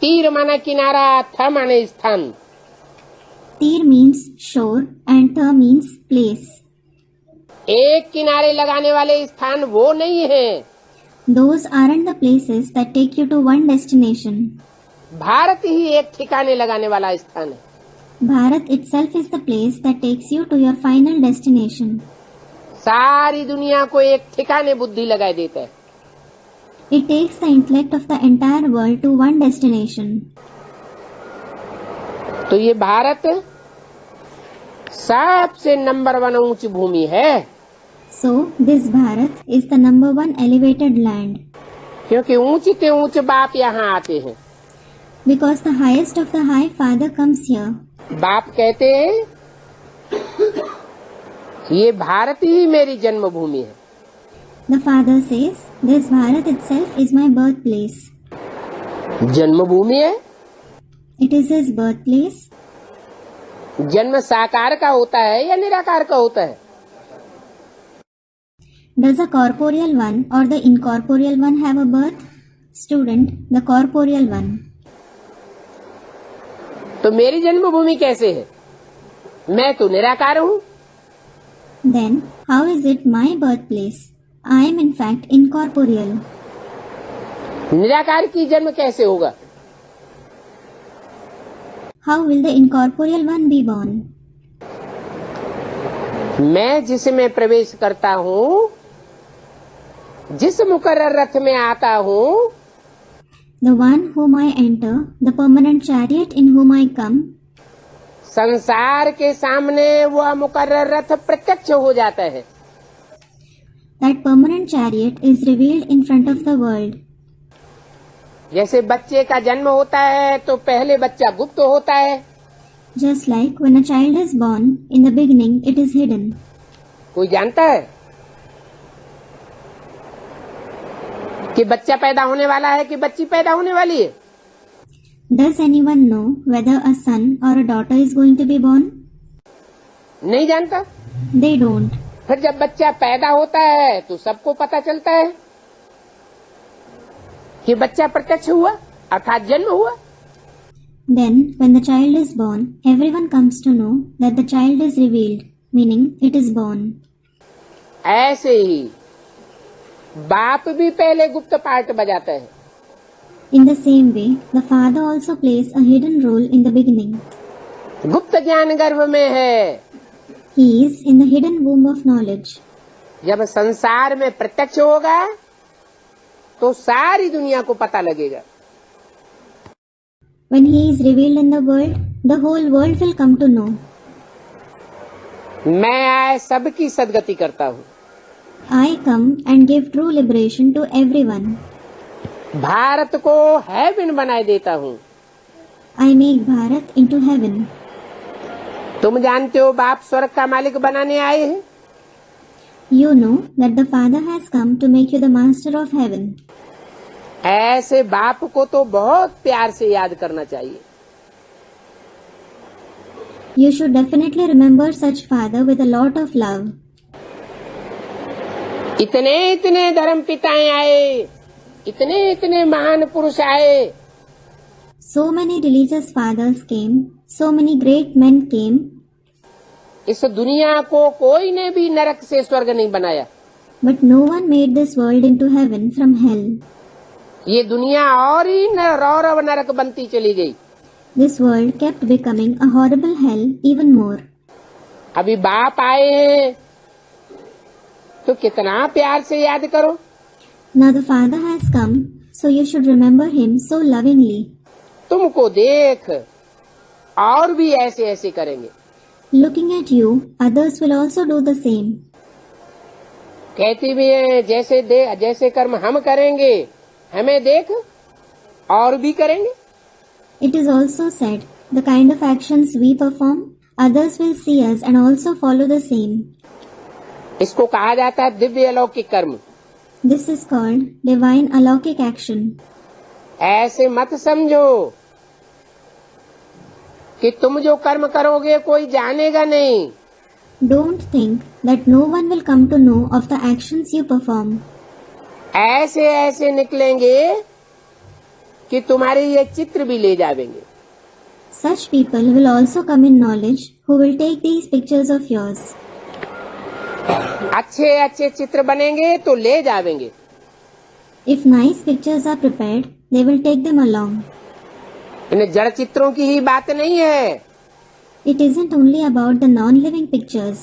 तीर माना किनारा, थ माने स्थान. Tir means shore and Tha means place. एक किनारे लगाने वाले स्थान वो नहीं है. Those aren't the places that take you to one destination. Bharat ही एक ठिकाने लगाने वाला स्थान है. Bharat itself is the place that takes you to your final destination. सारी दुनिया को एक ठिकाने बुद्धि लगाए देता है. It takes the intellect of the entire world to one destination. तो ये भारत सबसे नंबर 1 ऊंची भूमि है. So this Bharat is the number 1 elevated land. क्योंकि ऊंचे से ऊंचे बाप यहाँ आते हैं. Because the highest of the high father comes here. बाप कहते हैं ये भारत ही मेरी जन्मभूमि है. The father says, this Bharat itself is my birthplace. जन्मभूमि है. It is his birthplace. जन्म साकार का होता है या निराकार का होता है? Does the corporeal one or the incorporeal one have a birth? Student, the corporeal one. तो मेरी जन्मभूमि कैसे है? मैं तो निराकार हूँ. Then, how is it my birthplace? I am in fact incorporeal. निराकार की जन्म कैसे होगा? How will the incorporeal one be born? मैं जिसमें प्रवेश करता हूँ, जिस मुकर्रर रथ में आता हूँ, The one whom I enter, the permanent chariot in whom I come, संसार के सामने वह मुकर्रर रथ प्रत्यक्ष हो जाता है. that permanent chariot is revealed in front of the world. जैसे बच्चे का जन्म होता है तो पहले बच्चा गुप्त होता है. Just like when a child is born, in the beginning it is hidden. कोई जानता है कि बच्चा पैदा होने वाला है कि बच्ची पैदा होने वाली है? Does anyone know whether a son or a daughter is going to be born? नहीं जानता. They don't. फिर जब बच्चा पैदा होता है तो सबको पता चलता है कि बच्चा प्रत्यक्ष हुआ, अर्थात जन्म हुआ. Then, when the child is born, everyone comes to know that the child is revealed, meaning it is born. ऐसे ही बाप भी पहले गुप्त पार्ट बजाता है. In the same way, the father also plays a hidden role in the beginning. गुप्त ज्ञान गर्भ में है. He is in the hidden womb of knowledge. जब संसार में प्रत्यक्ष होगा तो सारी दुनिया को पता लगेगा. When he is revealed in the world, the whole world will come to know. मैं आए सबकी सदगति करता हूँ. I come and give true liberation to everyone. Bharat को हेवन बनाए देता हूँ. I make Bharat into heaven. तुम जानते हो बाप स्वर्ग का मालिक बनाने आए हैं. You know that the Father has come to make you the master of heaven. ऐसे बाप को तो बहुत प्यार से याद करना चाहिए. You should definitely remember such Father with a lot of love. इतने इतने धर्म पिताएं आए, इतने इतने महान पुरुष आए. So many religious fathers came, so many great men came. इस दुनिया को कोई ने भी नरक से स्वर्ग नहीं बनाया. But no one made this world into heaven from hell. ये दुनिया और ही और नरक बनती चली गई. This world kept becoming a horrible hell even more. अभी बाप आए हैं तो कितना प्यार से याद करो. Now the Father has come, so you should remember him so lovingly. तुमको देख और भी ऐसे ऐसे करेंगे. Looking at you, others will also do the same. कहती भी है जैसे कर्म हम करेंगे हमें देख और भी करेंगे. It is also said, the kind of actions we perform, others will see us and also follow the same. इसको कहा जाता है दिव्य अलौकिक कर्म. This is called divine alaukic action. ऐसे मत समझो कि तुम जो कर्म करोगे कोई जानेगा नहीं. Don't think that no one will come to know of the actions you perform. ऐसे ऐसे निकलेंगे कि तुम्हारे ये चित्र भी ले जावेंगे। Such people will also come in knowledge who will take these pictures of yours. अच्छे अच्छे चित्र बनेंगे तो ले जावेंगे। If nice pictures are prepared, they will take them along. इन जड़ चित्रों की ही बात नहीं है। It isn't only about the non-living pictures.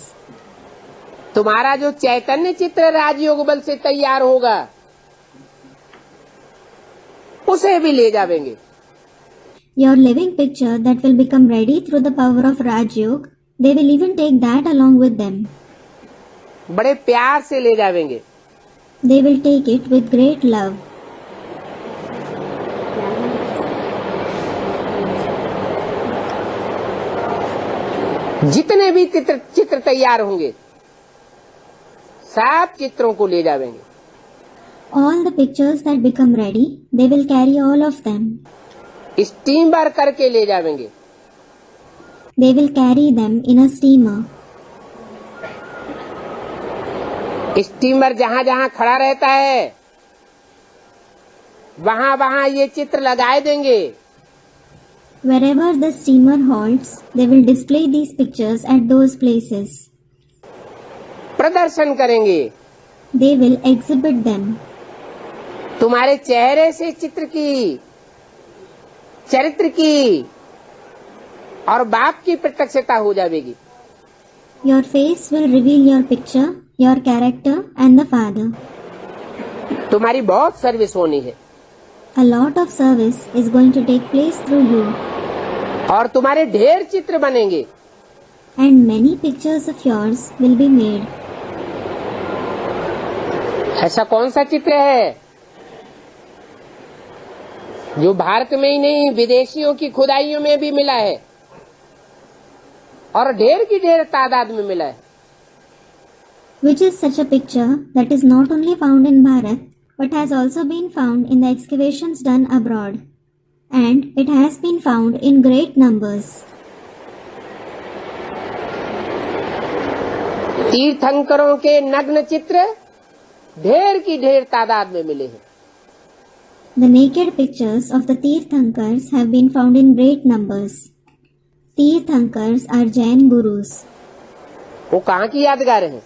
तुम्हारा जो चैतन्य चित्र राजयोग बल से तैयार होगा उसे भी ले जावेंगे। Your living picture that will become ready through the power of Raj Yoga, they will even take that along with them. बड़े प्यार से ले जावेंगे। They will take it with great love. जितने भी चित्र तैयार होंगे सब चित्रों को ले जावेंगे। All the pictures that become ready, they will carry all of them. Steamer करके ले जावेंगे। They will carry them in a steamer. Steamer जहाँ जहाँ खड़ा रहता है वहाँ वहाँ ये चित्र लगाए देंगे। Wherever the steamer halts, they will display these pictures at those places. प्रदर्शन करेंगे। They will exhibit them. तुम्हारे चेहरे से चित्र की, चरित्र की और बाप की प्रत्यक्षता हो जाएगी। Your face will reveal your picture, your character and the Father. तुम्हारी बहुत सर्विस होनी है। A lot of service is going to take place through you. और तुम्हारे ढेर चित्र बनेंगे। And many pictures of yours will be made. ऐसा कौन सा चित्र है जो भारत में ही नहीं विदेशियों की खुदाइयों में भी मिला है और ढेर की ढेर तादाद में मिला है? Which is such a picture that is not only found in Bharat but has also been found in the excavations done abroad, and it has been found in great numbers. तीर्थंकरों के नग्न चित्र ढेर की ढेर तादाद में मिले हैं। The naked pictures of the Tirthankars have been found in great numbers. Tirthankars are Jain gurus. वो कहाँ की यादगार हैं?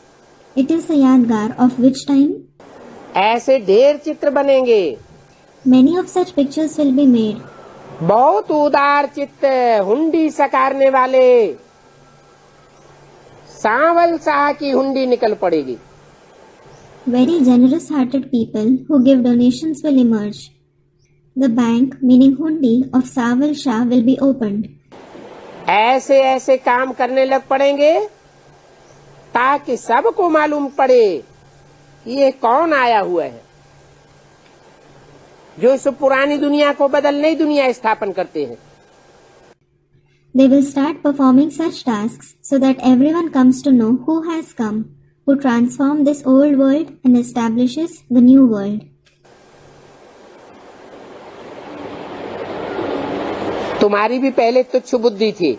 It is the Yadgar of which time? ऐसे ढेर चित्र बनेंगे। Many of such pictures will be made. बहुत उदार चित्त, हुंडी सकारने वाले सांवल शाह की हुंडी निकल पड़ेगी। Very generous-hearted people who give donations will emerge. The bank, meaning hundi, of Saval Shah will be opened. ऐसे ऐसे काम करने लग पड़ेंगे ताकि सबको मालूम पड़े ये कौन आया हुआ है जो इस पुरानी दुनिया को बदल नई दुनिया स्थापन करते हैं। They will start performing such tasks so that everyone comes to know who has come, who transforms this old world and establishes the new world. तुम्हारी भी पहले तुच्छ बुद्धि थी।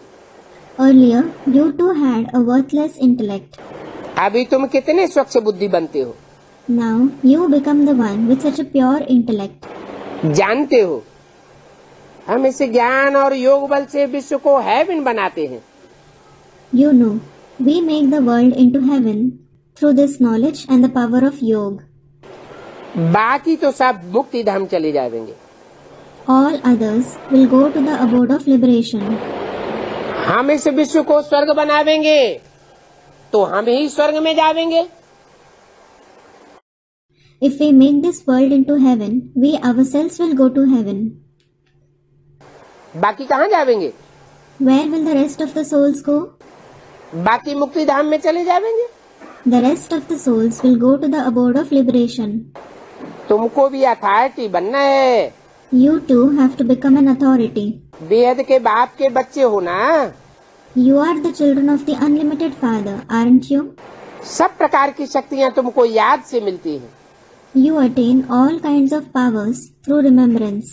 Earlier, you too had a worthless intellect. अभी तुम कितने स्वच्छ बुद्धि बनते हो। Now, you become the one with such a pure intellect. जानते हो हम इस ज्ञान और योग बल से विश्व को हेवन बनाते हैं। You know, we make the world into heaven through this knowledge and the power of yoga. बाकी तो सब मुक्ति धाम चले जाएंगे। All others will go to the abode of liberation. हम इस विश्व को स्वर्ग बनावेंगे तो हम ही स्वर्ग में जावेंगे। If we make this world into heaven, we ourselves will go to heaven. बाकी कहाँ जावेंगे? Where will the rest of the souls go? बाकी मुक्ति धाम में चले जावेंगे। The rest of the souls will go to the abode of liberation. तुमको भी authority बनना है। You too have to become an authority. बेहद के बाप के बच्चे हो ना। You are the children of the unlimited Father, aren't you? सब प्रकार की शक्तियाँ तुमको याद से मिलती हैं। You attain all kinds of powers through remembrance.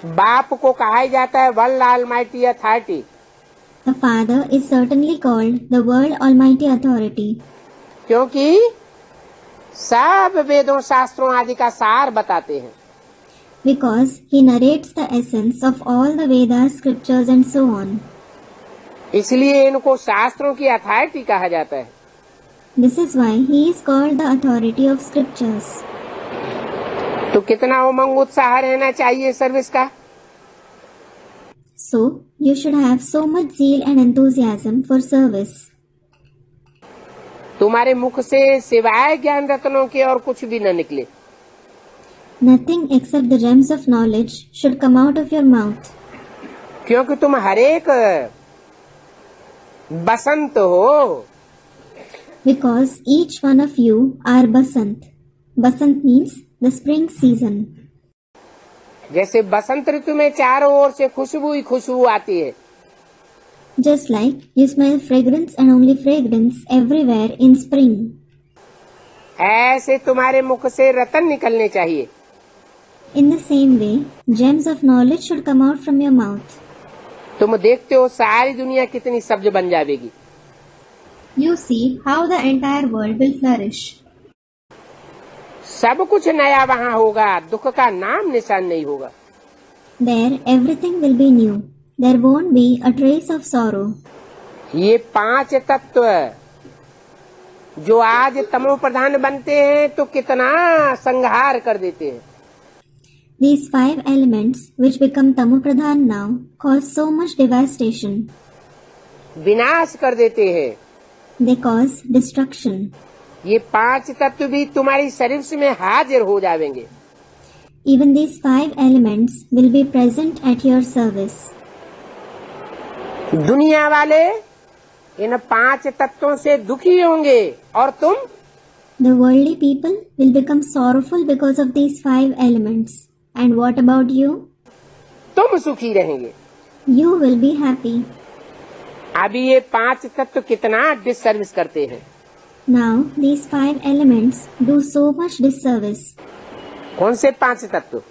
बाप को कहा जाता है world almighty authority. The Father is certainly called the World Almighty Authority. क्योंकि सब वेदों शास्त्रों आदि का सार बताते हैं। Because he narrates the essence of all the Vedas, scriptures and so on. इसलिए इनको शास्त्रों की अथॉरिटी कहा जाता है। This is why he is called the authority of scriptures. तो कितना उमंग उत्साह रहना चाहिए सर्विस का। So, you should have so much zeal and enthusiasm for service. तुम्हारे मुख से सिवाय ज्ञान रत्नों के और कुछ भी न निकले। Nothing except the gems of knowledge should come out of your mouth. क्योंकि तुम हरेक बसंत हो। Because each one of you are Basant. Basant means the spring season. जैसे बसंत ऋतु में चारों ओर से खुशबू ही खुशबू आती है, Just like you smell fragrance and only fragrance everywhere in spring. ऐसे तुम्हारे मुख से रतन निकलने चाहिए। In the same way, gems of knowledge should come out from your mouth. तुम देखते हो सारी दुनिया कितनी सब्ज बन जाएगी। You see how the entire world will flourish. सब कुछ नया वहाँ होगा, दुख का नाम निशान नहीं होगा। There everything will be new. There won't be a trace of sorrow. ये 5 तत्व जो आज तमो प्रधान बनते हैं तो कितना संहार कर देते हैं। These 5 elements which become Tamopradhan now cause so much devastation. विनाश कर देते हैं। They cause destruction. ये 5 तत्व भी तुम्हारी सर्विस में हाजिर हो जाएंगे। Even these 5 elements will be present at your service. दुनिया वाले इन 5 तत्वों से दुखी होंगे और तुम The worldly people will become sorrowful because of these 5 elements. And what about you? तुम सुखी रहेंगे। You will be happy. अभी ये 5 तत्व कितना डिसर्विस करते हैं। Now these 5 elements do so much disservice. कौन से 5 तत्व?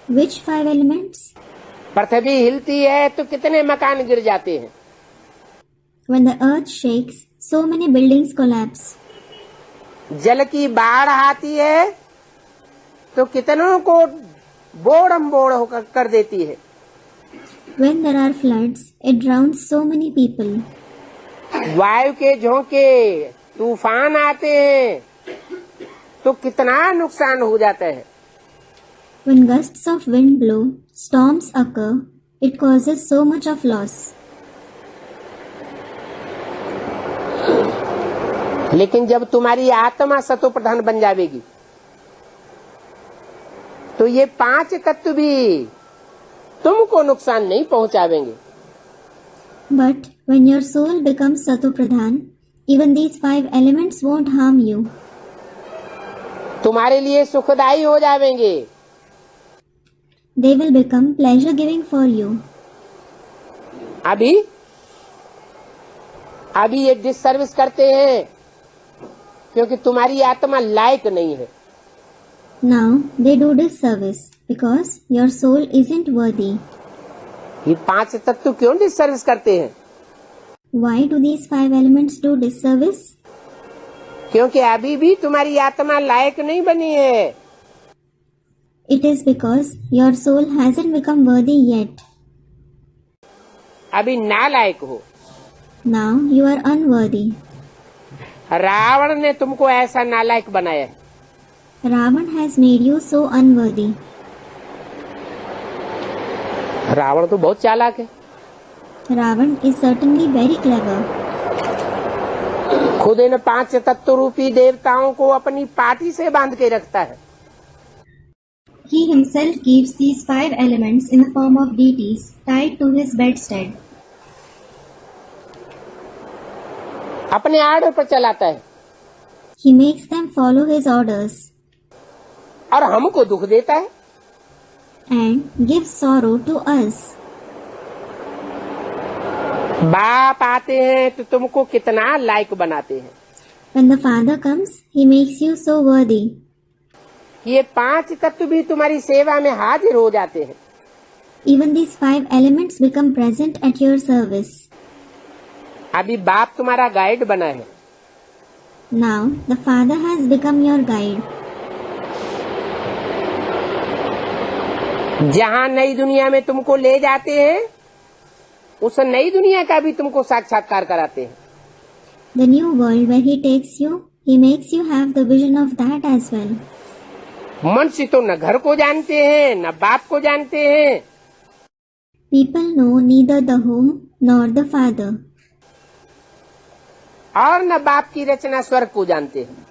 Which 5 elements? पृथ्वी हिलती है तो कितने मकान गिर जाते हैं। When the earth shakes, so many buildings collapse. जल की बाढ़ आती है तो कितनों को बोड़म बोड़ होकर कर देती है। When there are floods, it drowns so many people. वायु के झोंके तूफान आते हैं तो कितना नुकसान हो जाता है। When gusts of wind blow, storms occur, it causes so much of loss. लेकिन जब तुम्हारी आत्मा सतो प्रधान बन जाएगी तो ये 5 तत्व भी तुमको नुकसान नहीं पहुंचावेंगे। But when your soul becomes Sato Pradhan, even these 5 elements won't harm you. तुम्हारे लिए सुखदायी हो जाएंगे। They will become pleasure giving for you. अभी ये डिसर्विस करते हैं क्योंकि तुम्हारी आत्मा लायक नहीं है। Now they do disservice because your soul isn't worthy. ये 5 तत्व क्यों डिसर्विस करते हैं? Why do these 5 elements do disservice? क्योंकि अभी भी तुम्हारी आत्मा लायक नहीं बनी है। It is because your soul hasn't become worthy yet. अभी नालायक हो। Now you are unworthy. Ravan ने तुमको ऐसा नालायक बनाया है। Ravan has made you so unworthy. Ravan तो बहुत चालाक है। Ravan is certainly very clever. खुद इन 5 तत्व रूपी देवताओं को अपनी पाटी से बांध के रखता है। He himself keeps these 5 elements in the form of deities tied to his bedstead. अपने आर्डर पर चलाता है He makes them follow his orders और हमको दुख देता है। and gives sorrow to us. बाप आते हैं तो तुमको कितना लायक बनाते हैं। When the Father comes, he makes you so worthy. ये 5 तत्व भी तुम्हारी सेवा में हाजिर हो जाते हैं। Even these 5 elements become present at your service. अभी बाप तुम्हारा गाइड बना है। Now the Father has become your guide. जहाँ नई दुनिया में तुमको ले जाते हैं, उस नई दुनिया का भी तुमको साक्षात्कार कराते हैं. The new world where He takes you, He makes you have the vision of that as well. मनुष्य तो न घर को जानते हैं, न बाप को जानते हैं. People know neither the home nor the Father. और न बाप की रचना स्वर्ग को जानते हैं.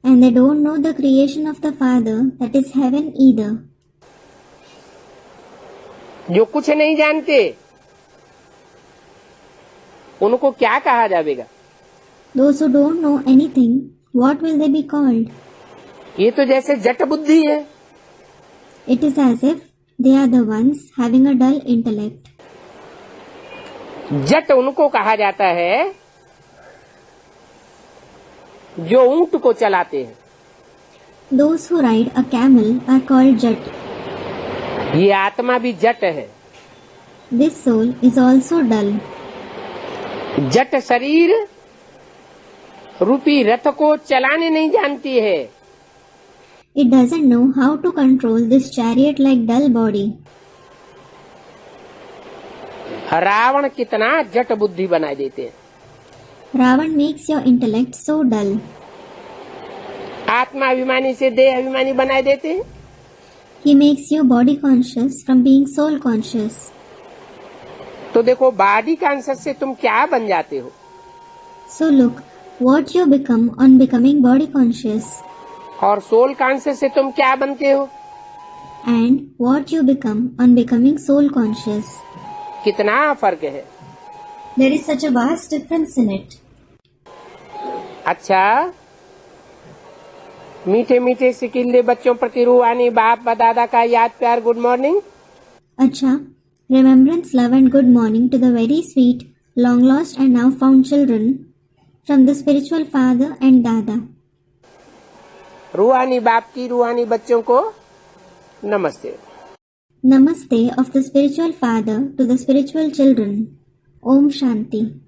And they don't know the creation of the Father, that is heaven, either. जो कुछ नहीं जानते, उनको क्या कहा जाएगा? Those who don't know anything, what will they be called? ये तो जैसे जट बुद्धि है. It is as if they are the ones having a dull intellect. जट उनको कहा जाता है जो ऊंट को चलाते हैं. Those who ride a camel are called Jat. ये आत्मा भी जट है. This soul is also dull. जट शरीर रूपी रथ को चलाने नहीं जानती है. It doesn't know how to control this chariot-like dull body. Ravan कितना जट बुद्धि बना देते हैं. Ravan makes your intellect so dull. आत्मा अभिमानी से देह अभिमानी बना देते हैं. He makes you body conscious from being soul conscious. तो देखो बॉडी कॉन्शियस से तुम क्या बन जाते हो. So look what you become on becoming body conscious. और सोल कॉन्शियस से तुम क्या बनते हो. And what you become on becoming soul conscious. कितना फर्क है. There is such a vast difference in it. अच्छा, मीठे मीठे सिकिल्ले बच्चों प्रति रूहानी बाप दादा का याद प्यार good morning. Acha, remembrance, love and good morning to the very sweet, long lost and now found children from the spiritual father and dada. रूहानी बाप की रूहानी बच्चों को नमस्ते. Namaste of the spiritual father to the spiritual children. Om Shanti.